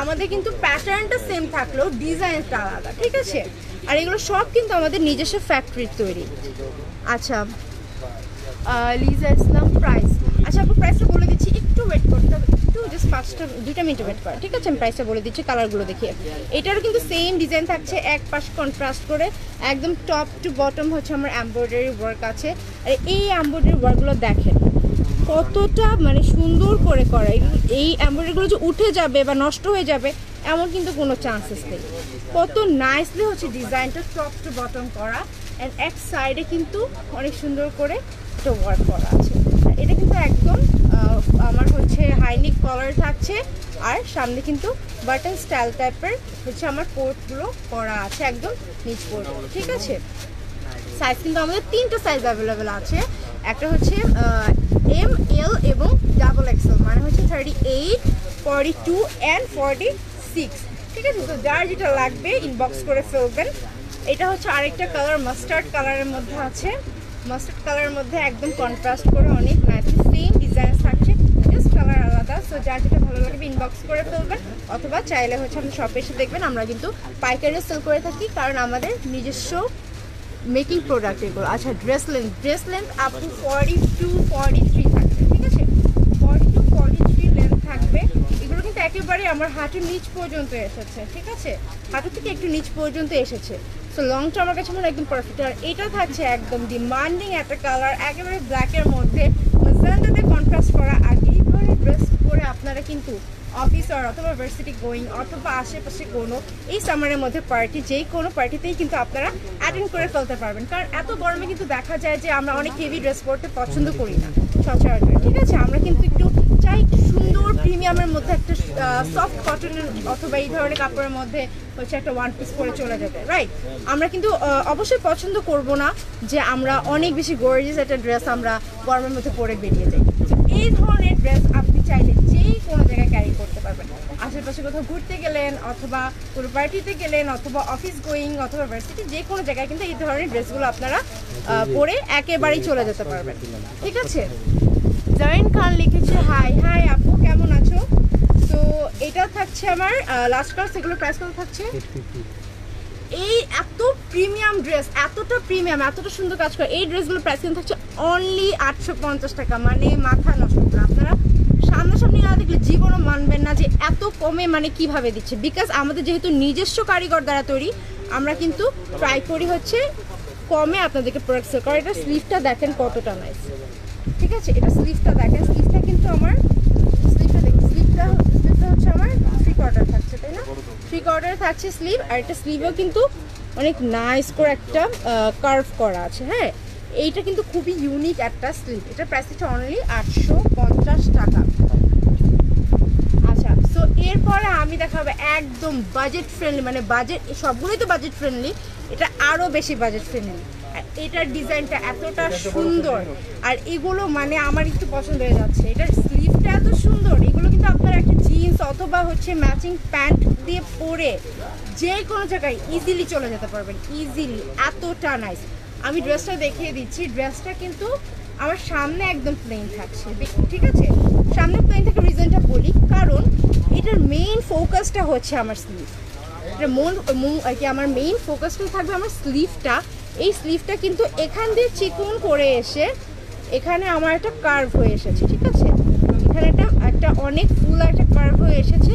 আমাদের কিন্তু প্যাটার্নটা সেম থাকলেও ডিজাইনটা আলাদা, ঠিক আছে? আর এগুলো সব কিন্তু আমাদের নিজস্ব ফ্যাক্টরির তৈরি। আচ্ছা, লিজা ইসলাম প্রাইস, আচ্ছা আপু প্রাইসটা বলে দিচ্ছি, একটু ওয়েট করতে হবে, একটু জাস্ট 2 মিনিট ওয়েট করা, ঠিক আছে? আমি প্রাইসটা বলে দিচ্ছি, কালারগুলো দেখিয়ে। এটারও কিন্তু সেম ডিজাইন থাকছে, এক পাশ কন্ট্রাস্ট করে একদম টপ টু বটম হচ্ছে আমার এমব্রয়ডারি ওয়ার্ক আছে, আর এই এমব্রয়ডারি ওয়ার্কগুলো দেখেন কতটা মানে সুন্দর করে করা। এই এমব্রয়ডারিগুলো যে উঠে যাবে বা নষ্ট হয়ে যাবে এমন কিন্তু কোনো চান্সেস নেই, কত নাইসলি হচ্ছে ডিজাইনটা টপ টু বটম করা, অ্যান্ড এক সাইডে কিন্তু অনেক সুন্দর করে একটা ওয়ার্ক করা আছে। এটা কিন্তু একদম আমার হচ্ছে হাইনিক কলার থাকছে, আর সামনে কিন্তু বাটন স্টাইল টাইপের হচ্ছে আমার পোর্টগুলো করা আছে একদম নিচ পর্যন্ত, ঠিক আছে? সাইজ কিন্তু আমাদের 3টা সাইজ অ্যাভেলেবেল আছে, একটা হচ্ছে এম, এল এবং XXL, মানে হচ্ছে 38, 42 অ্যান্ড 46, ঠিক আছে? তো যার যেটা লাগবে ইনবক্স করে ফেলবেন। এটা হচ্ছে আরেকটা কালার, মাস্টার্ড কালারের মধ্যে আছে, মাস্টার্ড কালারের মধ্যে একদম কন্ট্রাস্ট করে অনেক নাইস সেম ডিজাইন থাকছে, জাস্ট কালার আলাদা। সো যার যেটা ভালো লাগবে ইনবক্স করে ফেলবেন, অথবা চাইলে হচ্ছে আমাদের শপে এসে দেখবেন, আমরা কিন্তু পাইকারি সেল করে থাকি, কারণ আমাদের নিজস্ব মেকিং প্রোডাক্ট এগুলো। আচ্ছা, ড্রেস লেন্থ আপ টু 42-43 থাকবে, ঠিক আছে? 42-43 লেন্থ থাকবে, এগুলো কিন্তু একেবারে আমার হাঁটুর নিচ পর্যন্ত এসেছে, ঠিক আছে, হাঁটু থেকে একটু নিচ পর্যন্ত এসেছে। সো লংটা আমার কাছে মনে হয় একদম পারফেক্ট। আর এটা থাকছে একদম ডিমান্ডিং একটা কালার, একেবারে ব্ল্যাকের মধ্যে ম্যাজেন্টাতে কন্ট্রাস্ট করা। আর এই ধরনের ড্রেস পরে আপনারা কিন্তু অফিস আর অথবা ভার্সিটি গোয়িং অথবা আশেপাশে কোনো এই সামারের মধ্যে পার্টি, যেই কোনো পার্টিতেই কিন্তু আপনারা অ্যাটেন্ড করে ফেলতে পারবেন। কারণ এত গরমে কিন্তু দেখা যায় যে আমরা অনেক হেভি ড্রেস পরতে পছন্দ করি না সচরাচর, ঠিক আছে। আমরা কিন্তু একটু চাই সুন্দর প্রিমিয়ামের মধ্যে একটা সফট কটনের অথবা এই ধরনের কাপড়ের মধ্যে হচ্ছে একটা ওয়ান পিস পরে চলে যাবে, রাইট। আমরা কিন্তু অবশ্যই পছন্দ করব না যে আমরা অনেক বেশি গর্জিয়াস একটা ড্রেস আমরা গরমের মধ্যে পরে বেরিয়ে যাই। এই ধরনের ড্রেস আপনি চাইলে যেই কোনো জায়গায় ক্যারি করতে পারবেন। আশেপাশে কোথাও ঘুরতে গেলেন অথবা কোনো পার্টিতে গেলেন অথবা অফিস গোয়িং অথবা ভার্সিটি, যে কোনো জায়গায় কিন্তু এই ধরনের ড্রেসগুলো আপনারা পরে একেবারেই চলে যেতে পারবেন, ঠিক আছে। জারিন খান লিখেছে হাই হাই আপু, কেমন আছো? তো এটা থাকছে আমার লাস্ট ক্লাস, এগুলো প্রাইস কত থাকছে? এই এত প্রিমিয়াম ড্রেস, এতটা প্রিমিয়াম, এতটা সুন্দর কাজ করে এই ড্রেসগুলোর প্রাইস কিন্তু থাকছে অনলি 850 টাকা। মানে মাথা নষ্ট করে, আপনারা সামনাসামনি না দেখলে জীবনও মানবেন না যে এত কমে মানে কিভাবে দিচ্ছে। বিকজ আমাদের যেহেতু নিজস্ব কারিগর দ্বারা তৈরি, আমরা কিন্তু ট্রাই করি হচ্ছে কমে আপনাদেরকে প্রোডাক্ট সেল করা। এটা স্লিভটা দেখেন কতটা নাইস, ঠিক আছে। এটা স্লিভটা দেখেন, স্লিভটা কিন্তু আমার স্লিভটা দেখুন, স্লিভটা হচ্ছে আমার 3 কোয়ার্টার থাকছে, তাই না? 3 কোয়ার্টার থাকছে স্লিভ। আর এটা স্লিভও কিন্তু অনেক নাইস করে একটা কার্ভ করা আছে, হ্যাঁ। এইটা কিন্তু খুবই ইউনিক একটা স্লিভ। এটার প্রাইস হচ্ছে অনলি 850 টাকা। আচ্ছা, সো এরপরে আমি দেখাবো একদম বাজেট ফ্রেন্ডলি, মানে বাজেট, সবগুলোই তো বাজেট ফ্রেন্ডলি, এটা আরও বেশি বাজেট ফ্রেন্ডলি। আর এটার ডিজাইনটা এতটা সুন্দর, আর এগুলো মানে আমার একটু পছন্দ হয়ে যাচ্ছে। এটার স্লিভটা এত সুন্দর, এগুলো কিন্তু আপনারা একটা জিন্স অথবা হচ্ছে ম্যাচিং প্যান্ট দিয়ে পরে যে কোনো জায়গায় ইজিলি চলে যেতে পারবেন, ইজিলি, এতটা নাইস। আমি ড্রেসটা দেখিয়ে দিচ্ছি। ড্রেসটা কিন্তু আমার সামনে একদম প্লেন থাকছে, ঠিক আছে। সামনে প্লেন থাকা রিজনটা বলি, কারণ এটার মেইন ফোকাসটা হচ্ছে আমার স্লিভ। এটা আমার মেইন ফোকাসটা থাকবে আমার স্লিভটা। এই স্লিভটা কিন্তু এখান দিয়ে চিকন করে এসে এখানে আমার একটা কার্ভ হয়ে এসেছে, ঠিক আছে। এখানে একটা অনেক ফুল একটা কার্ভ হয়ে এসেছে।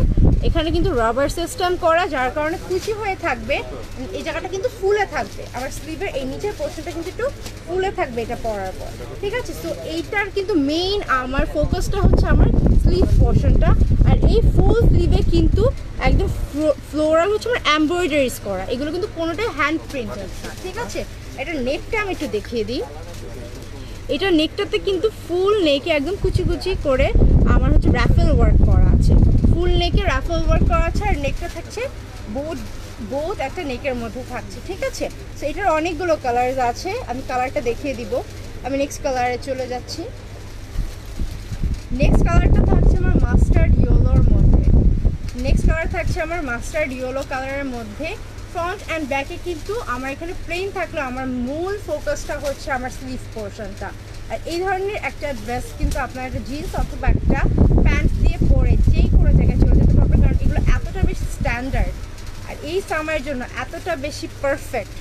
এখানে কিন্তু রাবার সিস্টেম করা, যার কারণে কুচি হয়ে থাকবে। এই জায়গাটা কিন্তু ফুলে থাকবে, আমার স্লিভের এই নিচের পোর্শনটা কিন্তু একটু ফুলে থাকবে এটা পরার পর, ঠিক আছে। সো এইটার কিন্তু মেইন আমার ফোকাসটা হচ্ছে আমার স্লিভ পোর্শনটা। আর এই ফুল স্লিভে কিন্তু একদম ফ্লোরাল হচ্ছে আমার এমব্রয়ডারিজ করা, এগুলো কিন্তু কোনোটাই হ্যান্ড প্রিন্টেড, ঠিক আছে। এটা নেকটা আমি একটু দেখিয়ে দিই। এটা নেকটাতে কিন্তু ফুল নেকে একদম কুচি কুচি করে আমার হচ্ছে র্যাফেল ওয়ার্ক করা আছে, ফুল নেকে র্যাফেল ওয়ার্ক করা আছে। আর নেকটা থাকছে বোথ একটা নেকের মধ্যে থাকছে, ঠিক আছে। সো এটার অনেকগুলো কালার আছে, আমি কালারটা দেখিয়ে দিব। আমি নেক্সট কালারে চলে যাচ্ছি। নেক্সট কালারটা থাকছে আমার মাস্টার্ড ইয়েলোর মধ্যে। নেক্সট কালার থাকছে আমার মাস্টার্ড ইয়েলো কালারের মধ্যে। ফ্রন্ট অ্যান্ড ব্যাকে কিন্তু আমার এখানে প্লেন থাকলেও আমার মূল ফোকাসটা হচ্ছে আমার স্লিভ পোর্শনটা। আর এই ধরনের একটা ড্রেস কিন্তু আপনার একটা জিন্স অথবা একটা প্যান্ট দিয়ে পরে যেই কোনো জায়গায় চলে যেতে পারবেন, কারণ এগুলো এতটা বেশি স্ট্যান্ডার্ড আর এই সামারের জন্য এতটা বেশি পারফেক্ট।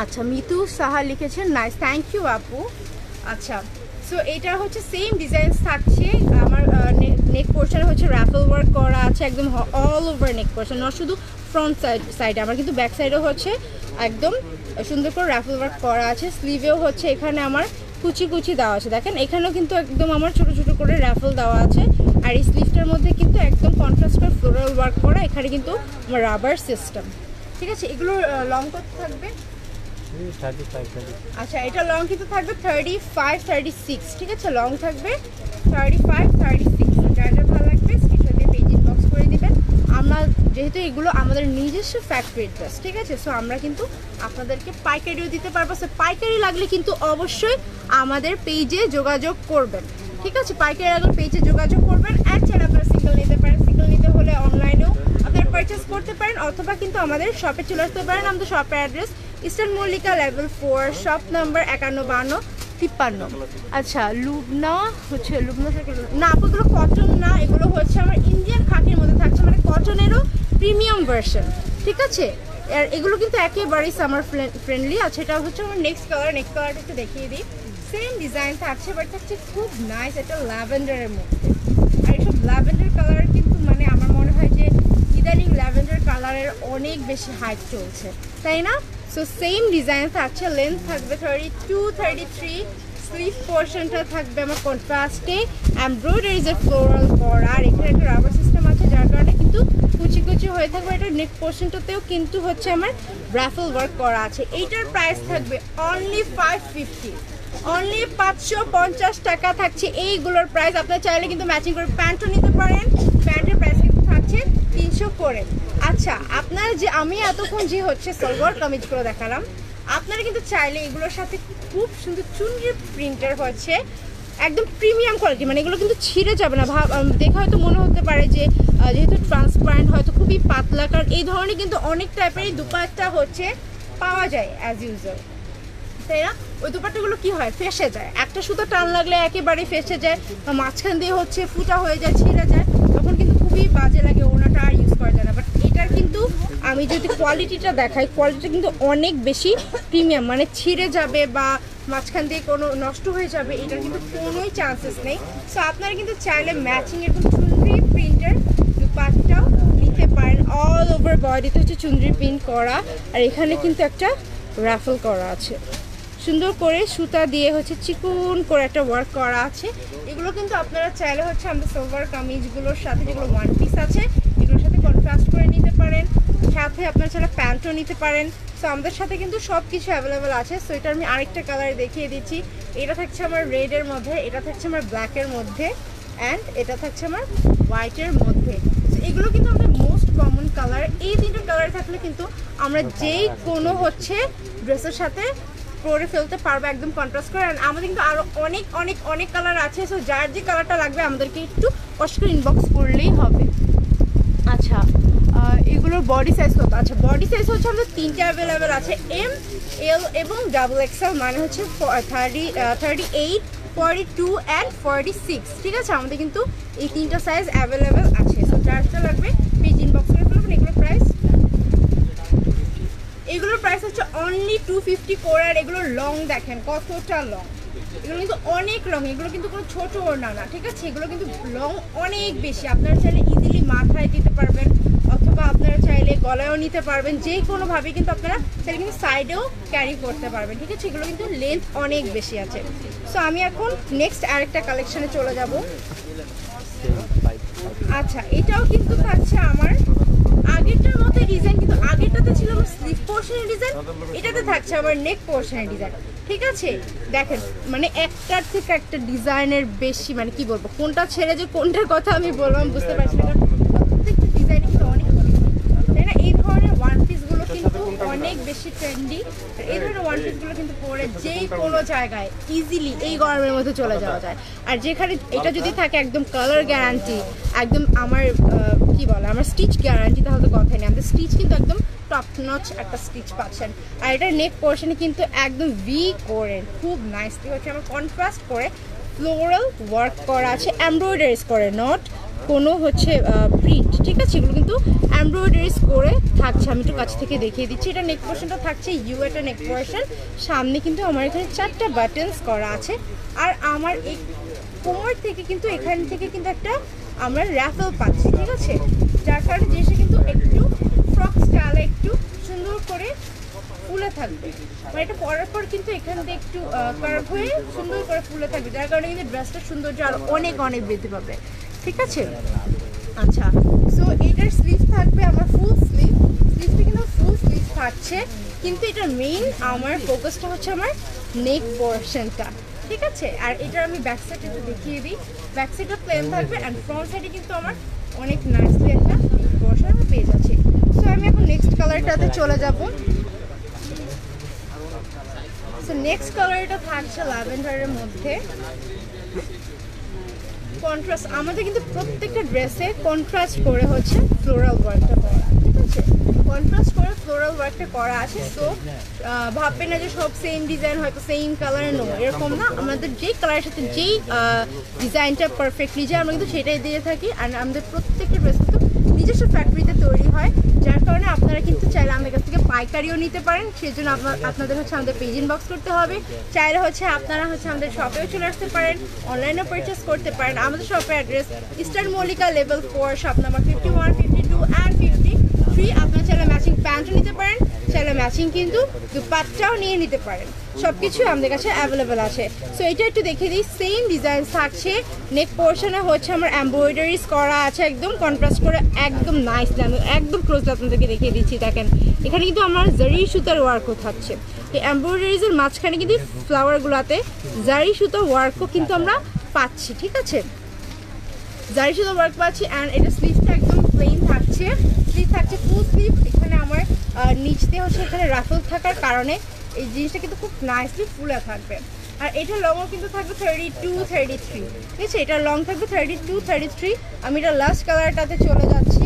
আচ্ছা, মিতু সাহা লিখেছেন নাইস, থ্যাংক ইউ আপু। আচ্ছা, সো এটা হচ্ছে সেম ডিজাইন থাকছে। আমার নেক পোর্শনে হচ্ছে র্যাফেল ওয়ার্ক করা আছে একদম অল ওভার নেক পোর্শন, না শুধু ফ্রন্ট সাইডে, আমার কিন্তু ব্যাক সাইডেও হচ্ছে একদম সুন্দর করে র্যাফেল ওয়ার্ক করা আছে। স্লিভেও হচ্ছে এখানে আমার কুচি কুচি দেওয়া আছে, দেখেন এখানেও কিন্তু একদম আমার ছোট ছোট করে র্যাফেল দেওয়া আছে। আর এই স্লিভটার মধ্যে কিন্তু একদম কন্ট্রাস্ট করে ফ্লোরাল ওয়ার্ক করা, এখানে কিন্তু আমার রাবার সিস্টেম, ঠিক আছে। এগুলোর লং কত থাকবে? আচ্ছা, এটা লং কিন্তু থাকবে 35-36, ঠিক আছে। লং থাকবে 35-36। যার যার ভালো লাগবে স্ক্রিনশট দিয়ে পেজ ইনবক্স করে দিবেন। আমরা যেহেতু এগুলো আমাদের নিজস্ব ফ্যাক্টরি ড্রেস, ঠিক আছে, সো আমরা কিন্তু আপনাদেরকে পাইকারিও দিতে পারবো। সো পাইকারি লাগলে কিন্তু অবশ্যই আমাদের পেজে যোগাযোগ করবেন, ঠিক আছে। পাইকারি লাগলে পেজে যোগাযোগ করবেন। অ্যাড ছাড়া আপনারা সিঙ্গেল নিতে পারেন, সিঙ্গেল নিতে হলে অনলাইনেও আপনারা পারচেস করতে পারেন অথবা কিন্তু আমাদের শপে চলে আসতে পারেন। আমাদের শপের address eastern Mallika level 4, shop number 515253। আচ্ছা, লুবনা হচ্ছে লুবনা না আপু, এগুলো কটন না, এগুলো হচ্ছে আমার ইন্ডিয়ান খাকির মধ্যে থাকছে, মানে কটনেরও প্রিমিয়াম ভার্সন, ঠিক আছে। আর এগুলো কিন্তু একেবারেই সামার ফ্রেন্ডলি। আচ্ছা, এটা হচ্ছে আমার নেক্সট কালার। নেক্সট কালারটা একটু দেখিয়ে দিই। সেম ডিজাইন থাকছে, বাট থাকছে খুব নাইস একটা ল্যাভেন্ডারের মধ্যে। আর এইসব ল্যাভেন্ডার কালার কিন্তু মানে আমার মনে হয় যে ইদানিং ল্যাভেন্ডার কালারের অনেক বেশি হাইপ চলছে, তাই না? সো সেম ডিজাইন থাকছে, লেন্থ থাকবে 32-33, স্লিভ পোর্শনটা থাকবে আমার কন্ট্রাস্টে, এমব্রয়ডারি যে ফ্লোরাল করা, আর এখানে একটা রাবার সিস্টেম আছে যার কারণে কিন্তু কুচি কুচি হয়ে থাকবে। এটা নেক পোর্শনটাতেও কিন্তু হচ্ছে আমার রাফেল ওয়ার্ক করা আছে। এইটার প্রাইস থাকবে অনলি 550, অনলি 550 টাকা থাকছে এইগুলোর প্রাইস। আপনারা চাইলে কিন্তু ম্যাচিং করে প্যান্টও নিতে পারেন, প্যান্টের প্রাইস কিন্তু থাকছে 300 করে। আচ্ছা, আপনারা যে আমি এতক্ষণ যে হচ্ছে সালোয়ার কামিজগুলো দেখালাম, আপনারা কিন্তু চাইলে এগুলোর সাথে খুব সুন্দর চুনরি প্রিন্টার হচ্ছে একদম প্রিমিয়াম কোয়ালিটি, মানে এগুলো কিন্তু ছিঁড়ে যাবে না। দেখে হয়তো মনে হতে পারে যে যেহেতু ট্রান্সপারেন্ট হয়তো খুবই পাতলা, কারণ এই ধরনের কিন্তু অনেক টাইপেরই দুপাট্টা হচ্ছে পাওয়া যায় অ্যাজ ইউজুয়াল, তাই না? ওই দুপাট্টাগুলো কি হয়, ফেসে যায়, একটা সুতো টান লাগলে একেবারে ফেসে যায়, বা মাঝখান দিয়ে হচ্ছে ফুটা হয়ে যায়, ছিঁড়ে যায়, তখন কিন্তু খুবই বাজে লাগে, ওনাটা আর ইউজ করা যায় না। বাট এটার কিন্তু আমি যদি কোয়ালিটিটা দেখাই, কোয়ালিটিটা কিন্তু অনেক বেশি প্রিমিয়াম, মানে ছিঁড়ে যাবে বা মাঝখান দিয়ে কোনো নষ্ট হয়ে যাবে এটার কিন্তু কোনোই চান্সেস নেই। সো আপনারা কিন্তু চাইলে ম্যাচিং এরকম চুনরি প্রিন্টের দুপাট্টাও নিতে পারেন। অল ওভার বডিতে হচ্ছে চুনরি প্রিন্ট করা, আর এখানে কিন্তু একটা রাফেল করা আছে, সুন্দর করে সুতা দিয়ে হচ্ছে চিকুন করে একটা ওয়ার্ক করা আছে। এগুলো কিন্তু আপনারা চাইলে হচ্ছে আমাদের সালোয়ার কামিজগুলোর সাথে যেগুলো ওয়ান পিস আছে এগুলোর সাথে কন্ট্রাস্ট করে নিতে পারেন, সাথে আপনারা চাইলে প্যান্টও নিতে পারেন। সো আমাদের সাথে কিন্তু সব কিছু অ্যাভেলেবেল আছে। সো এটা আমি আরেকটা কালার দেখিয়ে দিচ্ছি, এটা থাকছে আমার রেডের মধ্যে, এটা থাকছে আমার ব্ল্যাকের মধ্যে, অ্যান্ড এটা থাকছে আমার হোয়াইটের মধ্যে। এগুলো কিন্তু আমাদের মোস্ট কমন কালার। এই তিনটা কালার থাকলে কিন্তু আমরা যেই কোনো হচ্ছে ড্রেসের সাথে পরে ফেলতে পারবো একদম কন্ট্রাস্ট করে। আমাদের কিন্তু আরও অনেক অনেক অনেক কালার আছে। সো যার যে কালারটা লাগবে আমাদেরকে একটু কষ্ট করে ইনবক্স করলেই হবে। আচ্ছা, এগুলোর বডি সাইজ কত? আচ্ছা, বডি সাইজ হচ্ছে আমাদের তিনটে অ্যাভেলেবেল আছে, এম, এল এবং ডাবল এক্সেল, মানে হচ্ছে 38, 42 অ্যান্ড 46। ঠিক আছে, আমাদের কিন্তু এই তিনটা সাইজ অ্যাভেলেবেল আছে। সো যারটা লাগবে পেজ ইনবক্স করে ফেলবেন। এগুলোর প্রাইস হচ্ছে অনলি 250 করে। আর এগুলোর লং দেখেন কতটা লং, এগুলো কিন্তু অনেক লং, এগুলো কিন্তু কোনো ছোট ওড়না না, ঠিক আছে? এগুলো কিন্তু লং অনেক বেশি। আপনারা চাইলে ইজিলি মাথায় দিতে পারবেন, অথবা আপনারা চাইলে গলায়ও নিতে পারবেন, যে কোনোভাবে কিন্তু আপনারা চাইলে কিন্তু সাইডেও ক্যারি করতে পারবেন, ঠিক আছে? এগুলো কিন্তু লেন্থ অনেক বেশি আছে। সো আমি এখন নেক্সট আরেকটা কালেকশনে চলে যাব। আচ্ছা, এটাও কিন্তু থাকছে আমার আগেরটার মতো ডিজাইন, কিন্তু আগেরটাতে ছিল আমার স্লিভ পোর্শনের ডিজাইন, এটাতে থাকছে আমার নেক পোর্শনের ডিজাইন, ঠিক আছে? দেখেন, মানে একটার থেকে একটা ডিজাইনের বেশি, মানে কি বলবো, কোনটা ছেড়ে যে কোনটার কথা আমি বললাম বুঝতে পারছি না, কারণ প্রত্যেকটা ডিজাইন কিন্তু অনেক, তাই না? এই ধরনের ওয়ান পিসগুলো কিন্তু অনেক বেশি ট্রেন্ডি। এই ধরনের ওয়ান পিসগুলো কিন্তু পরে যে কোনো জায়গায় ইজিলি এই গরমের মধ্যে চলে যাওয়া যায়। আর যেখানে এটা যদি থাকে একদম কালার গ্যারান্টি, একদম আমার কি বলে, আমার স্টিচ গ্যারান্টি, তাহলে তো কথাই নেই। আমাদের স্টিচ কিন্তু একদম টপ নচ একটা স্টিচ পাচ্ছেন। আর এটার নেক পোর্শনে কিন্তু একদম ভি করে খুব নাইসলি হচ্ছে আমার কন্ট্রাস্ট করে ফ্লোরাল ওয়ার্ক করা আছে, এমব্রয়ডারিজ করে, নট কোনো হচ্ছে প্রিন্ট, ঠিক আছে? এগুলো কিন্তু এমব্রয়ডারিজ করে থাকছে। আমি একটু কাছ থেকে দেখিয়ে দিচ্ছি। এটা নেক পোর্শনটা থাকছে ইউ একটা নেক পোর্শন, সামনে কিন্তু আমার এখানে 4টা বাটনস করা আছে। আর আমার এই কোমর থেকে কিন্তু এখান থেকে কিন্তু একটা আমরা র্যাফেল পাচ্ছি, ঠিক আছে? যার কারণে জিনিসটা কিন্তু একটু ফ্রক স্টাইলে একটু সুন্দর করে ফুলে থাকবে, মানে এটা পরার পর কিন্তু এখান থেকে একটু কার্ভ হয়ে সুন্দর করে ফুলে থাকবে, যার কারণে কিন্তু ড্রেসটার সৌন্দর্য আরও অনেক অনেক বৃদ্ধি পাবে, ঠিক আছে? আচ্ছা, সো এটার স্লিভ থাকবে আমার ফুল স্লিভ, স্লিভটা কিন্তু ফুল স্লিভ থাকছে, কিন্তু এটার মেইন আমার ফোকাসটা হচ্ছে আমার নেক পোর্শনটা, ঠিক আছে? আর এটার আমি ব্যাক সাইড একটু দেখিয়ে দিই। ব্যাক সাইডটা প্লেন থাকবে, অ্যান্ড ফ্রন্ট সাইডে কিন্তু আমার অনেক নাইসলি একটা পোর্শন পেয়ে যাচ্ছে। সো আমি এখন নেক্সট কালারটাতে চলে যাব। সো নেক্সট কালারটা থাকছে ল্যাভেন্ডারের মধ্যে, কন্ট্রাস্ট। আমাদের কিন্তু প্রত্যেকটা ড্রেসে কন্ট্রাস্ট করে হচ্ছে ফ্লোরাল ওয়ার্কটা করা, ঠিক আছে? কন্ট্রাস্ট করে ফ্লোরাল ওয়ার্কটা করা আছে। সো ভাববে না যে সব সেম ডিজাইন হয়তো সেম কালার, নো, এরকম না। আমাদের যেই কালারের সাথে যেই ডিজাইনটা পারফেক্টলি যায় আমরা কিন্তু সেটাই দিয়ে থাকি। আর আমাদের প্রত্যেকটা ড্রেস কিন্তু নিজস্ব নিজস্ব ফ্যাক্টরিতে তৈরি হয়, যার কারণে আপনারা কিন্তু চাইলে আমাদের কাছ থেকে পাইকারিও নিতে পারেন। সেজন্য আপনাদের হচ্ছে আমাদের পেজ ইনবক্স করতে হবে। চাইলে হচ্ছে আপনারা হচ্ছে আমাদের শপেও চলে আসতে পারেন, অনলাইনেও পারচেস করতে পারেন। আমাদের শপের address eastern Mallika level 4, shop number 51, 52 and 53। আপনারা চাইলে ম্যাচিং প্যান্টও নিতে পারেন, চাইলে ম্যাচিং কিন্তু দুপাট্টাও নিয়ে নিতে পারেন। সব কিছু আমাদের কাছে অ্যাভেলেবেল আছে। সো এটা একটু দেখে দিই, সেম ডিজাইন থাকছে। নেক পোর্শনে হচ্ছে আমার এমব্রয়ডারিজ করা আছে, একদম কন্ট্রাস্ট করে, একদম নাইস। একদম ক্লোজ আপনাদেরকে দেখিয়ে দিচ্ছি। দেখেন এখানে কিন্তু আমার জারি সুতার ওয়ার্কও থাকছে। এই এমব্রয়ডারিজের মাঝখানে কিন্তু ফ্লাওয়ারগুলোতে জারি সুতার ওয়ার্কও কিন্তু আমরা পাচ্ছি, ঠিক আছে? জারি সুতার ওয়ার্ক পাচ্ছি। অ্যান্ড এটা স্লিভটা একদম প্লেন থাকছে, স্লিভ থাকছে ফুল স্লিভ। এখানে আমার নিচ দিয়ে হচ্ছে এখানে রাফেল থাকার কারণে এই জিনিসটা কিন্তু খুব নাইসলি ফুলে থাকবে। আর এটা লংও কিন্তু থাকবে 32, 33, ঠিক আছে? এটা লং থাকবে 32, 33। আমি এটা লাস্ট কালারটাতে চলে যাচ্ছি।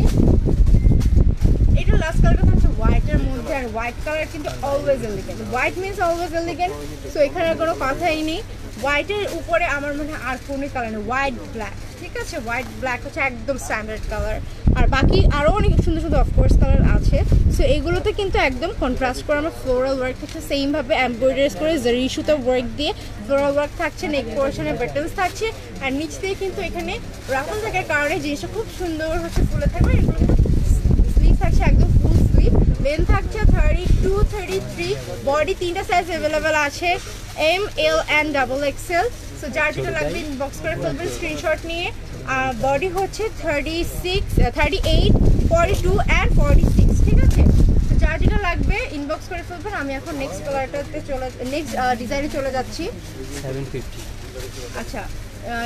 এটা লাস্ট কালারটা থাকছে হোয়াইটের মধ্যে, আর হোয়াইট কালার কিন্তু always elegant. White means always elegant, so এখানে কোনো কথাই নেই। হোয়াইটের উপরে আমার মনে হয় আর কোনো কালার নেই, হোয়াইট ব্ল্যাক, ঠিক আছে? হোয়াইট ব্ল্যাক হচ্ছে একদম স্ট্যান্ডার্ড কালার। আর বাকি আরও অনেক সুন্দর সুন্দর অফকোর্স কালার আছে। সো এগুলোতে কিন্তু একদম কন্ট্রাস্ট করে আমার ফ্লোরাল ওয়ার্ক থাকছে, সেমভাবে এমব্রয়ডারিজ করে জারি সুতা ওয়ার্ক দিয়ে ফ্লোরাল ওয়ার্ক থাকছে। নেক পোর্শনে বাটনস থাকছে, আর নিচ দিয়ে কিন্তু এখানে রাফেল থাকার কারণে জিনিসটা খুব সুন্দর হচ্ছে ফুলে থাকবে। এগুলো স্লিভ থাকছে একদম ফুল স্লিভ, লেন্থ থাকছে 32, 33। বডি 3টা সাইজ অ্যাভেলেবেল আছে, M, L and XXL। So যার যেটা লাগবে ইনবক্স করে ফেলবেন স্ক্রিনশট নিয়ে। বডি হচ্ছে 36, 38, 42 অ্যান্ড 46, ঠিক আছে? তো যার যেটা লাগবে ইনবক্স করে ফেলবেন। আমি এখন নেক্সট কালারটাতে নেক্সট ডিজাইনে চলে যাচ্ছি। 750। আচ্ছা,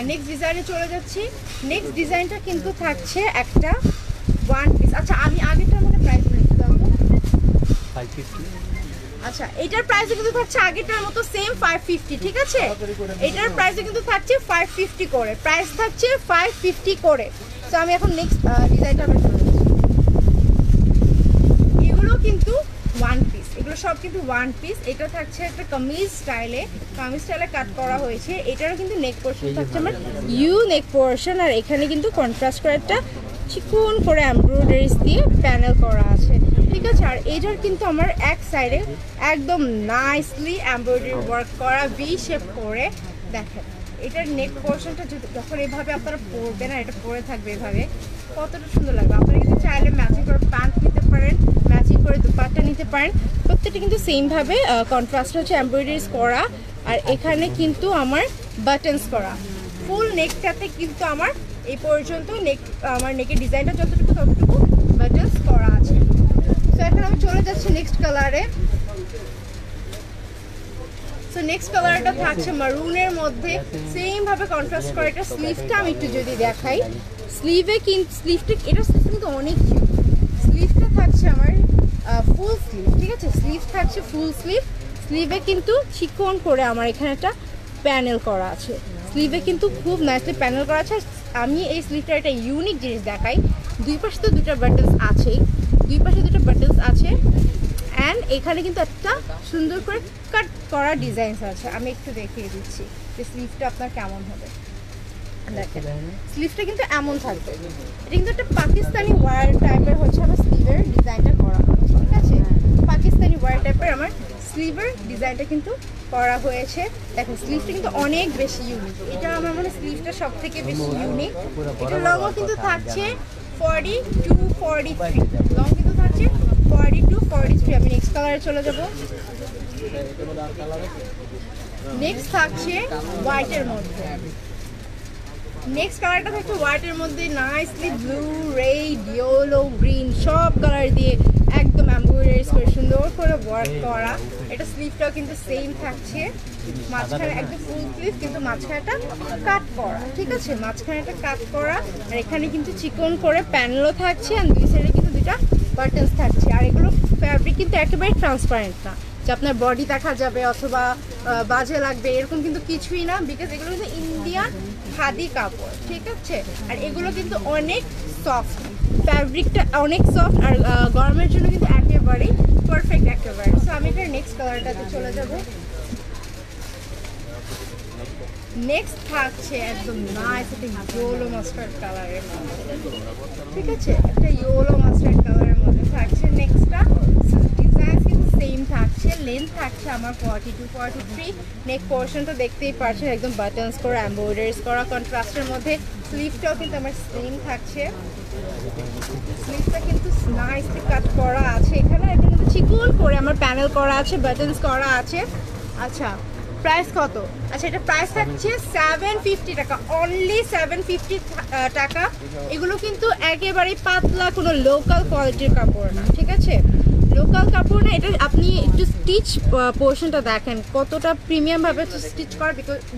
নেক্সট ডিজাইনে চলে যাচ্ছি। নেক্সট ডিজাইনটা কিন্তু থাকছে একটা ওয়ান পিস। আচ্ছা, আমি আগেরটার মধ্যে প্রাইস লিখে দেবো 550। আচ্ছা, এটার প্রাইসে কিন্তু থাকছে আগেরটার মতো সেম 550, ঠিক আছে? এটার প্রাইসে কিন্তু থাকছে 550 করে, প্রাইস থাকছে 550 করে। তো আমি এখন নেক্সট ডিজাইনটা আমরা চলে যাচ্ছি। এগুলো কিন্তু ওয়ান পিস, এগুলো সব কিন্তু ওয়ান পিস। এটা থাকছে একটা কামিজ স্টাইলে কাট করা হয়েছে। এটারও কিন্তু নেক পোর্শন থাকছে আমার ইউ নেক পোর্শন, আর এখানে কিন্তু কন্ট্রাস্ট করে একটা চিকন করে এমব্রয়ডারিজ দিয়ে প্যানেল করা আছে, ঠিক আছে? আর এটার কিন্তু আমার এক সাইডে একদম নাইসলি এমব্রয়ডারি ওয়ার্ক করা, ভি শেপ করে। দেখেন এটার নেক পোর্শনটা যখন এভাবে আপনারা পরবেন, আর এটা পরে থাকবে এভাবে, কতটা সুন্দর লাগবে। আপনারা কিন্তু চাইলে ম্যাচিং করে প্যান্ট নিতে পারেন, ম্যাচিং করে দুপাট্টা নিতে পারেন। প্রত্যেকটা কিন্তু সেমভাবে কন্ট্রাস্ট হচ্ছে এমব্রয়ডারিজ করা, আর এখানে কিন্তু আমার বাটনস করা। ফুল নেকটাতে কিন্তু আমার এই পর্যন্ত আমার নেকের ডিজাইনটা যতটুকু ততটুকু বাটনস করা আছে। তো এখন আমি চলে যাচ্ছি নেক্সট কালারে। সো নেক্সট কালারটা থাকছে মারুনের মধ্যে, সেম ভাবে কন্ট্রাস্ট করে। এটা স্লিভটা আমি একটু যদি দেখাই, স্লিভটা এটা কিন্তু অনেক কিউট। স্লিভটা থাকছে আমার ফুল স্লিভ, ঠিক আছে? স্লিভ থাকছে ফুল স্লিভ। স্লিভে কিন্তু চিকন করে আমার এখানে একটা প্যানেল করা আছে, স্লিভে কিন্তু খুব নাইসলি প্যানেল করা আছে। আমি এই স্লিভটা একটা ইউনিক জিনিস দেখাই, দুই পাশে তো দুটো বাটনস আছেই, দুই পাশে দুটো বাটনস আছে। অ্যান্ড এখানে কিন্তু একটা সুন্দর করে কাট করা ডিজাইনস আছে। আমি একটু দেখিয়ে দিচ্ছি যে স্লিভটা আপনার কেমন হবে। দেখেন স্লিভটা কিন্তু এমন থাকবে। এটা কিন্তু একটা পাকিস্তানি ওয়ার টাইপের হচ্ছে আমার স্লিভের ডিজাইনটা করা হয়েছে, ঠিক আছে? পাকিস্তানি ওয়ার টাইপের আমার স্লিভের ডিজাইনটা কিন্তু করা হয়েছে। দেখেন স্লিভটা কিন্তু অনেক বেশি ইউনিক। এটা আমার মনে হয় স্লিভটা সব থেকে বেশি ইউনিক। এটা লংও কিন্তু থাকছে 42, 43, লং কিন্তু থাকছে 42, 43। আমি নেক্সট কালারে চলে যাব। নেক্সট থাকছে হোয়াইটের মধ্যে। নেক্সট কালারটা থাকছে হোয়াইটের মধ্যে, nicely blue, red, yellow, green সব কালার দিয়ে একদম এমব্রয়ডারিজ করে সুন্দর করে ওয়ার্ক করা। এটা স্লিভটাও কিন্তু সেম থাকছে, মাঝখানে একদম ফুল স্লিভ কিন্তু মাঝখানেটা কাট করা, ঠিক আছে? মাঝখানেটা কাট করা, আর এখানে কিন্তু চিকন করে প্যানেলও থাকছে, আর দুই সাইডে কিন্তু দুইটা বাটনস থাকছে। আর এগুলো ফ্যাব্রিক কিন্তু একেবারে ট্রান্সপারেন্ট না যে আপনার বডি দেখা যাবে অথবা বাজে লাগবে, এরকম কিন্তু কিছুই না। বিকজ এগুলো কিন্তু ইন্ডিয়ান খাদি কাপড়, ঠিক আছে? আর এগুলো কিন্তু অনেক সফট, ফ্যাব্রিকটা অনেক সফট, আর গরমের জন্য কিন্তু একেবারেই পারফেক্ট একেবারে। সো আমি এটার নেক্সট কালারটাতে চলে যাব। নেক্সট থাকছে একদম নাইস একটা ইয়েলো মাস্টার্ড কালারের মধ্যে, ঠিক আছে, একটা ইয়েলো মাস্টার্ড কালারের মধ্যে থাকছে। নেক্সটটা ডিজাইন কিন্তু সেম থাকছে, লেন্থ থাকছে আমার 42-43, নেক পোর্শনটা দেখতেই পাচ্ছেন একদম বাটনস করা, এমব্রয়ডারিজ করা কন্ট্রাস্টের মধ্যে। স্লিভটাও কিন্তু আমার সেম থাকছে, স্লিভটা কিন্তু নাইসলি কাট করা আছে, এখানে এটা কিন্তু চিকুন করে আমার প্যানেল করা আছে, বাটনস করা আছে। আচ্ছা প্রাইস কত? আচ্ছা এটা প্রাইস থাকছে 750 টাকা, অনলি 750 টাকা। এগুলো কিন্তু একেবারে পাতলা কোনো লোকাল কোয়ালিটির কাপড় না, ঠিক আছে, লোকাল কাপড় না। এটা আপনি একটু স্টিচ পোর্শনটা দেখেন কতটা প্রিমিয়াম ভাবে স্টিচ করা,